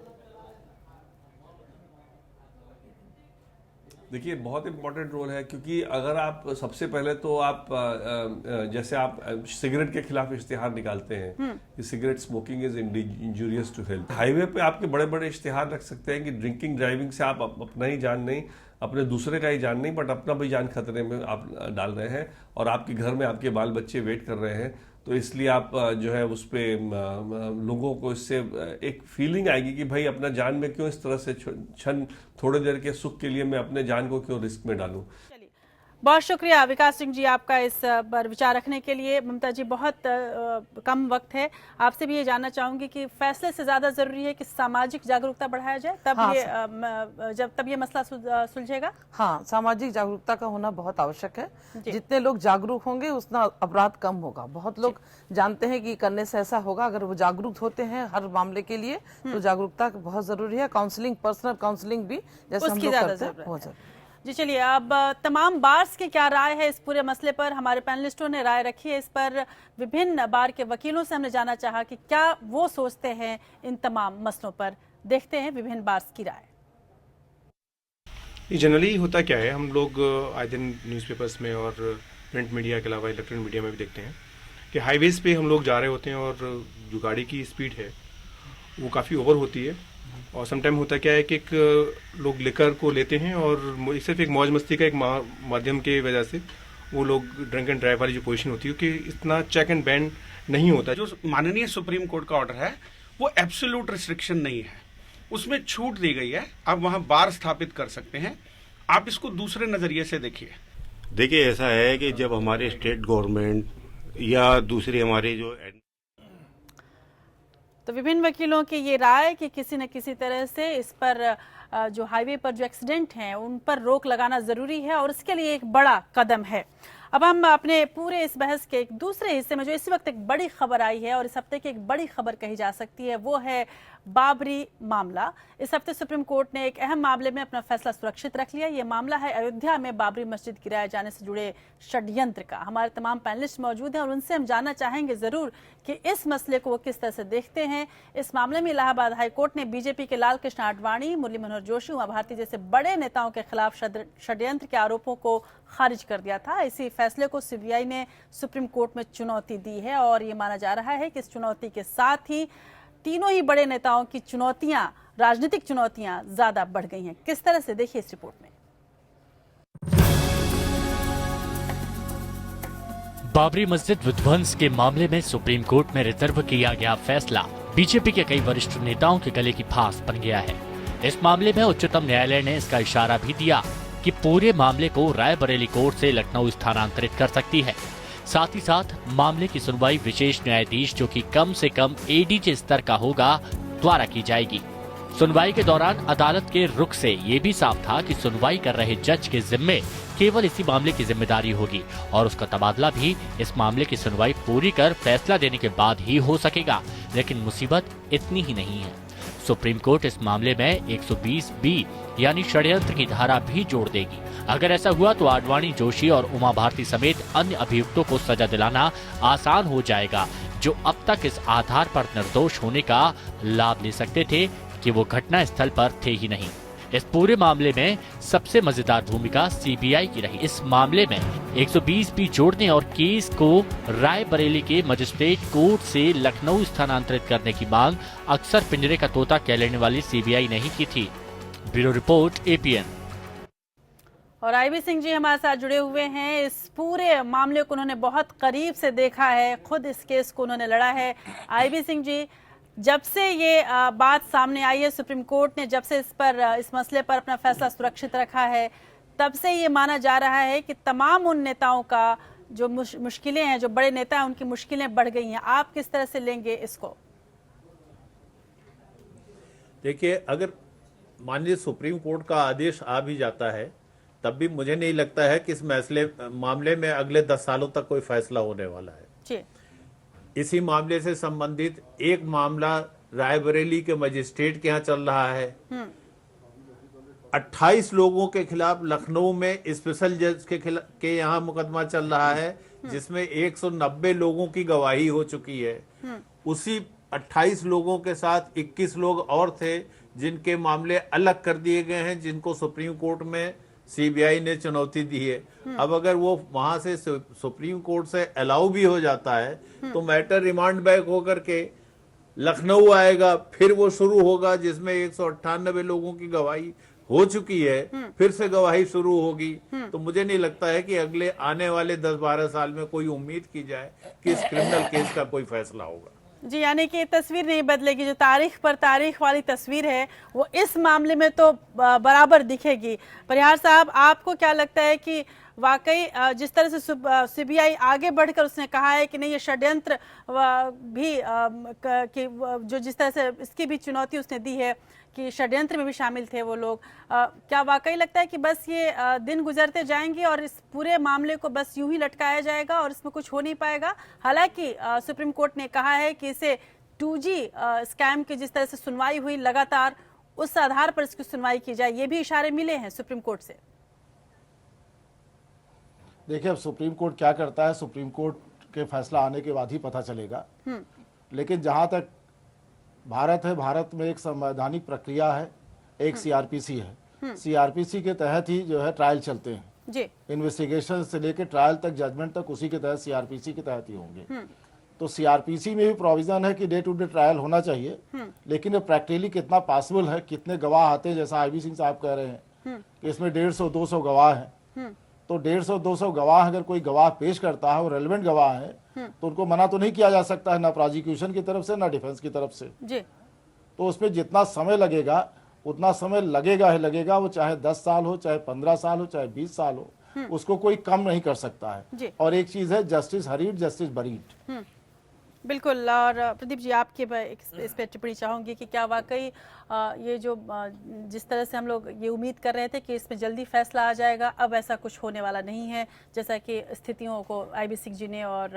S10: देखिए बहुत इंपॉर्टेंट रोल है, क्योंकि अगर आप सबसे पहले तो आप जैसे आप सिगरेट के खिलाफ इश्तिहार निकालते हैं कि cigarette smoking is injurious to health, highway पे आपके बड़े बड़े इश्तिहार रख सकते हैं कि ड्रिंकिंग ड्राइविंग से आप अपना ही जान नहीं, अपने दूसरे का ही जान नहीं, बट अपना भी जान खतरे में आप डाल रहे हैं और आपके घर में आपके बाल बच्चे वेट कर रहे हैं। तो इसलिए आप जो है उस पे लोगों को इससे एक फीलिंग आएगी कि भाई अपना जान में क्यों इस तरह से क्षण थोड़ी देर के सुख के लिए मैं अपने जान को क्यों रिस्क में डालूं।
S1: बहुत शुक्रिया विकास सिंह जी आपका इस पर विचार रखने के लिए। ममता जी, बहुत कम वक्त है, आपसे भी ये जानना चाहूंगी कि फैसले से ज्यादा जरूरी है कि सामाजिक जागरूकता बढ़ाया जाए, तब ये मसला सुलझेगा।
S5: हाँ, सामाजिक जागरूकता का होना बहुत आवश्यक है। जितने लोग जागरूक होंगे उतना अपराध कम होगा। बहुत लोग जानते हैं कि करने से ऐसा होगा, अगर वो जागरूक होते हैं हर मामले के लिए तो जागरूकता बहुत जरूरी है। काउंसलिंग, पर्सनल काउंसलिंग भी जैसे हम लोग करते हैं बहुत जरूरी।
S1: जी चलिए, अब तमाम बार्स की क्या राय है इस पूरे मसले पर? हमारे पैनलिस्टों ने राय रखी है इस पर। विभिन्न बार के वकीलों से हमने जाना चाहा कि क्या वो सोचते हैं इन तमाम मसलों पर। देखते हैं विभिन्न बार्स की राय।
S15: जनरली होता क्या है, हम लोग आए दिन न्यूज़पेपर्स में और प्रिंट मीडिया के अलावा इलेक्ट्रॉनिक मीडिया में भी देखते हैं कि हाईवेज पे हम लोग जा रहे होते हैं और जो गाड़ी की स्पीड है वो काफ़ी ओवर होती है। और समटाइम होता क्या है कि एक लोग लिकर को लेते हैं और सिर्फ एक मौज मस्ती का एक माध्यम के वजह से वो लोग ड्रंक एंड ड्राइव वाली जो पोजीशन होती है कि इतना चेक एंड बैन नहीं होता।
S16: जो माननीय सुप्रीम कोर्ट का ऑर्डर है वो एब्सोल्यूट रिस्ट्रिक्शन नहीं है, उसमें छूट दी गई है। आप वहां बार स्थापित कर सकते हैं। आप इसको दूसरे नजरिए से देखिए।
S17: देखिए ऐसा है कि जब हमारे स्टेट गवर्नमेंट या दूसरे हमारे जो
S1: तो विभिन्न वकीलों की ये राय कि किसी न किसी तरह से इस पर जो हाईवे पर जो एक्सीडेंट हैं उन पर रोक लगाना जरूरी है और इसके लिए एक बड़ा कदम है। अब हम अपने पूरे इस बहस के एक दूसरे हिस्से में जो इस वक्त एक बड़ी खबर आई है और इस हफ्ते की एक बड़ी खबर कही जा सकती है वो है बाबरी मामला। इस हफ्ते सुप्रीम कोर्ट ने एक अहम मामले में अपना फैसला सुरक्षित रख लिया। ये मामला है अयोध्या में बाबरी मस्जिद गिराए जाने से जुड़े षड्यंत्र का। हमारे तमाम पैनलिस्ट मौजूद हैं और उनसे हम जानना चाहेंगे जरूर कि इस मसले को वो किस तरह से देखते हैं। इस मामले में इलाहाबाद हाई कोर्ट ने बीजेपी के लाल कृष्ण आडवाणी, मुरली मनोहर जोशी, उमा भारती जैसे बड़े नेताओं के खिलाफ षड्यंत्र के आरोपों को खारिज कर दिया था। इसी फैसले को सीबीआई ने सुप्रीम कोर्ट में चुनौती दी है और ये माना जा रहा है कि इस चुनौती के साथ ही तीनों ही बड़े नेताओं की चुनौतियां, राजनीतिक चुनौतियां ज्यादा बढ़ गई हैं। किस तरह से, देखिए इस रिपोर्ट में।
S2: बाबरी मस्जिद विध्वंस के मामले में सुप्रीम कोर्ट में रिजर्व किया गया फैसला बीजेपी के कई वरिष्ठ नेताओं के गले की फांस बन गया है। इस मामले में उच्चतम न्यायालय ने इसका इशारा भी दिया कि पूरे मामले को रायबरेली कोर्ट से लखनऊ स्थानांतरित कर सकती है। साथ ही साथ मामले की सुनवाई विशेष न्यायाधीश, जो कि कम से कम एडीजे स्तर का होगा, द्वारा की जाएगी। सुनवाई के दौरान अदालत के रुख से ये भी साफ था कि सुनवाई कर रहे जज के जिम्मे केवल इसी मामले की जिम्मेदारी होगी और उसका तबादला भी इस मामले की सुनवाई पूरी कर फैसला देने के बाद ही हो सकेगा। लेकिन मुसीबत इतनी ही नहीं है। सुप्रीम कोर्ट इस मामले में 120B यानी षड्यंत्र की धारा भी जोड़ देगी। अगर ऐसा हुआ तो आडवाणी, जोशी और उमा भारती समेत अन्य अभियुक्तों को सजा दिलाना आसान हो जाएगा, जो अब तक इस आधार पर निर्दोष होने का लाभ ले सकते थे कि वो घटना स्थल पर थे ही नहीं। इस पूरे मामले में सबसे मजेदार भूमिका सीबीआई की रही। इस मामले में 120B जोड़ने और केस को रायबरेली के मजिस्ट्रेट कोर्ट से लखनऊ स्थानांतरित करने की मांग अक्सर पिंजरे का तोता कह लेने वाली सीबीआई ने ही की थी। Bureau report, APN।
S1: और आईबी सिंह जी हमारे साथ जुड़े हुए हैं। इस पूरे मामले को उन्होंने बहुत करीब से देखा है, खुद इस केस को उन्होंने लड़ा है। आईबी सिंह जी, जब से ये बात सामने आई है, सुप्रीम कोर्ट ने जब से इस मसले पर अपना फैसला सुरक्षित रखा है, तब से ये माना जा रहा है कि तमाम उन नेताओं का जो मुश्किलें हैं, जो बड़े नेता हैं, उनकी मुश्किलें बढ़ गई हैं। आप किस तरह से लेंगे इसको?
S6: देखिए, अगर माननीय सुप्रीम कोर्ट का आदेश आ भी जाता है, तब भी मुझे नहीं लगता है कि इस मामले में अगले 10 सालों तक कोई फैसला होने वाला है
S1: जी।
S6: इसी मामले से संबंधित एक मामला रायबरेली के मजिस्ट्रेट के यहाँ चल रहा है। 28 लोगों के खिलाफ लखनऊ में स्पेशल जज के यहाँ मुकदमा चल रहा है, जिसमें 190 लोगों की गवाही हो चुकी है। उसी 28 लोगों के साथ 21 लोग और थे जिनके मामले अलग कर दिए गए हैं, जिनको सुप्रीम कोर्ट में सीबीआई ने चुनौती दी है। अब अगर वो वहां से सुप्रीम कोर्ट से अलाउ भी हो जाता है तो मैटर रिमांड बैक होकर के लखनऊ आएगा, फिर वो शुरू होगा, जिसमें 198 लोगों की गवाही हो चुकी है, फिर से गवाही शुरू होगी। तो मुझे नहीं लगता है कि अगले आने वाले 10-12 साल में कोई उम्मीद की जाए कि इस क्रिमिनल केस का कोई फैसला होगा।
S1: जी, यानी कि तस्वीर नहीं बदलेगी, जो तारीख पर तारीख वाली तस्वीर है वो इस मामले में तो बराबर दिखेगी। परिहार साहब, आपको क्या लगता है कि वाकई जिस तरह से सीबीआई आगे बढ़कर उसने कहा है कि नहीं, ये षड्यंत्र भी कि जो जिस तरह से इसकी भी चुनौती उसने दी है कि षड्यंत्र में भी शामिल थे वो लोग, क्या वाकई लगता है कि बस ये दिन गुजरते जाएंगे और इस पूरे मामले को बस यूं ही लटकाया जाएगा और इसमें कुछ हो नहीं पाएगा? हालांकि सुप्रीम कोर्ट ने कहा है कि इसे 2G स्कैम की जिस तरह से सुनवाई हुई लगातार, उस आधार पर इसकी सुनवाई की जाए, ये भी इशारे मिले हैं सुप्रीम कोर्ट से।
S7: देखिए, अब सुप्रीम कोर्ट क्या करता है, सुप्रीम कोर्ट के फैसला आने के बाद ही पता चलेगा। लेकिन जहां तक भारत है, भारत में एक संवैधानिक प्रक्रिया है, एक सीआरपीसी है। सीआरपीसी के तहत ही जो है ट्रायल चलते हैं जी। इन्वेस्टिगेशन से लेकर ट्रायल तक, जजमेंट तक उसी के तहत, सीआरपीसी के तहत ही होंगे। तो सीआरपीसी में भी प्रोविजन है कि डे टू डे ट्रायल होना चाहिए, लेकिन प्रैक्टिकली कितना पॉसिबल है, कितने गवाह आते हैं, जैसा आईबी सिंह साहब कह रहे हैं कि इसमें 150-200 गवाह हैं, तो 150-200 गवाह अगर कोई गवाह पेश करता है और रेलेवेंट गवाह है तो उनको मना तो नहीं किया जा सकता है, ना प्रोसिक्यूशन की तरफ से ना डिफेंस की तरफ से जी। तो उसमें जितना समय लगेगा उतना समय लगेगा ही लगेगा, वो चाहे 10 साल हो, चाहे 15 साल हो, चाहे 20 साल हो, उसको कोई कम नहीं कर सकता है। और एक चीज है, जस्टिस हरीड जस्टिस बरीड।
S1: बिल्कुल। और प्रदीप जी, आपके इस पे टिप्पणी चाहूंगी कि क्या वाकई ये जो जिस तरह से हम लोग ये उम्मीद कर रहे थे कि इसमें जल्दी फैसला आ जाएगा, अब ऐसा कुछ होने वाला नहीं है, जैसा कि स्थितियों को आईबी सिंह जी ने और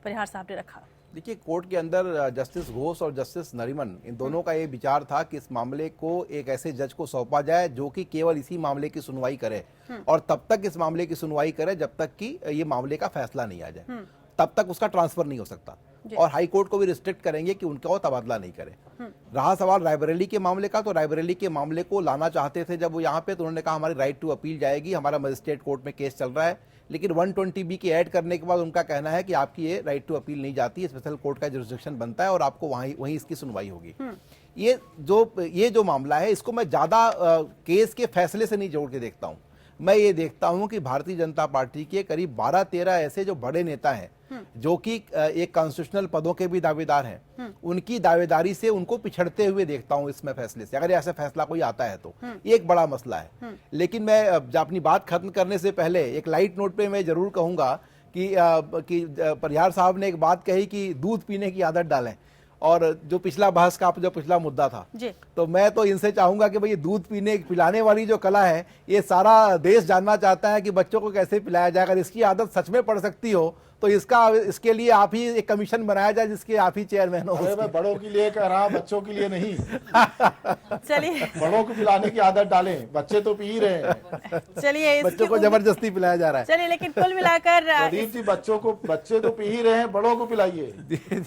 S1: परिहार साहब ने रखा?
S4: देखिए, कोर्ट के अंदर जस्टिस घोष और जस्टिस नरीमन, इन दोनों का ये विचार था कि इस मामले को एक ऐसे जज को सौंपा जाए जो कि केवल इसी मामले की सुनवाई करे और तब तक इस मामले की सुनवाई करे जब तक कि ये मामले का फैसला नहीं आ जाए, तब तक उसका ट्रांसफर नहीं हो सकता। और हाई कोर्ट को भी रिस्ट्रिक्ट करेंगे कि उनका वो तबादला नहीं करे। रहा सवाल रायबरेली के मामले का, तो रायबरेली के मामले को लाना चाहते थे जब वो यहाँ पे, तो उन्होंने कहा हमारी राइट टू अपील जाएगी, हमारा मजिस्ट्रेट कोर्ट में केस चल रहा है। लेकिन 120B की ऐड करने के बाद उनका कहना है कि आपकी ये राइट टू अपील नहीं जाती, स्पेशल कोर्ट का जुरिसडिक्शन बनता है और आपको वहीं इसकी सुनवाई होगी। ये जो मामला है, इसको मैं ज्यादा केस के फैसले से नहीं जोड़ के देखता हूँ। मैं ये देखता हूं कि भारतीय जनता पार्टी के करीब 12-13 ऐसे जो बड़े नेता हैं जो कि एक कॉन्स्टिट्यूशनल पदों के भी दावेदार हैं, उनकी दावेदारी से उनको पिछड़ते हुए देखता हूं इसमें फैसले से, अगर ऐसा फैसला कोई आता है तो ये एक बड़ा मसला है। लेकिन मैं अपनी बात खत्म करने से पहले एक लाइट नोट पे मैं जरूर कहूंगा कि परिहार साहब ने एक बात कही कि दूध पीने की आदत डालें, और जो पिछला बहस का जो पिछला मुद्दा था, तो मैं तो इनसे चाहूंगा कि भाई दूध पिलाने वाली जो कला है, ये सारा देश जानना चाहता है कि बच्चों को कैसे पिलाया जाए। अगर इसकी आदत सच में पड़ सकती हो तो इसके लिए आप ही एक कमीशन बनाया जाए जिसके आप ही चेयरमैन हो।
S7: अरे मैं बड़ों के लिए कह रहा, बच्चों के लिए नहीं।
S1: चलिए,
S7: बड़ों को पिलाने की आदत डालें, बच्चे तो पी ही रहे हैं।
S1: चलिए,
S4: बच्चों को जबरदस्ती पिलाया जा रहा है।
S1: चलिए, लेकिन कुल मिलाकर
S7: प्रदीप जी, बच्चे तो पी ही रहे हैं, बड़ों को पिलाइए,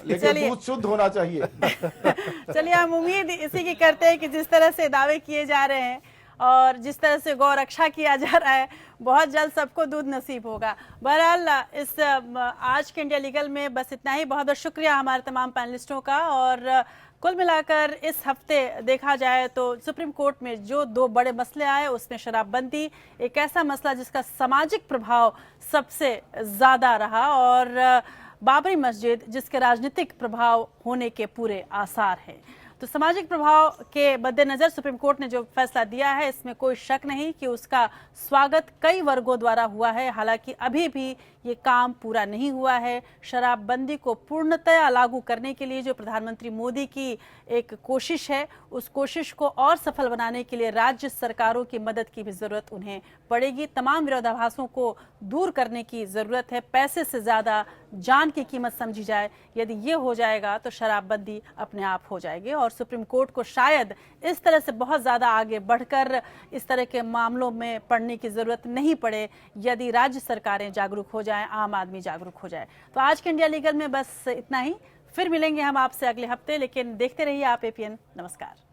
S7: लेकिन दूध शुद्ध होना चाहिए।
S1: चलिए, हम उम्मीद इसी की करते हैं कि जिस तरह से दावे किए जा रहे हैं और जिस तरह से गौ रक्षा किया जा रहा है, बहुत जल्द सबको दूध नसीब होगा। बहरहाल, इस आज के इंडिया लीगल में बस इतना ही। बहुत बहुत शुक्रिया हमारे तमाम पैनलिस्टों का, और कुल मिलाकर इस हफ्ते देखा जाए तो सुप्रीम कोर्ट में जो दो बड़े मसले आए उसमें शराबबंदी एक ऐसा मसला जिसका सामाजिक प्रभाव सबसे ज्यादा रहा और बाबरी मस्जिद जिसके राजनीतिक प्रभाव होने के पूरे आसार हैं। तो सामाजिक प्रभाव के मद्देनजर सुप्रीम कोर्ट ने जो फैसला दिया है इसमें कोई शक नहीं कि उसका स्वागत कई वर्गों द्वारा हुआ है। हालांकि अभी भी ये काम पूरा नहीं हुआ है। शराबबंदी को पूर्णतया लागू करने के लिए जो प्रधानमंत्री मोदी की एक कोशिश है उस कोशिश को और सफल बनाने के लिए राज्य सरकारों की मदद की भी जरूरत उन्हें पड़ेगी। तमाम विरोधाभासों को दूर करने की जरूरत है। पैसे से ज्यादा जान की कीमत समझी जाए। यदि ये हो जाएगा तो शराबबंदी अपने आप हो जाएगी और सुप्रीम कोर्ट को शायद इस तरह से बहुत ज्यादा आगे बढ़कर इस तरह के मामलों में पड़ने की जरूरत नहीं पड़े यदि राज्य सरकारें जागरूक हो जाएं, आम आदमी जागरूक हो जाए। तो आज के इंडिया लीगल में बस इतना ही। फिर मिलेंगे हम आपसे अगले हफ्ते, लेकिन देखते रहिए आप एपीएन। नमस्कार।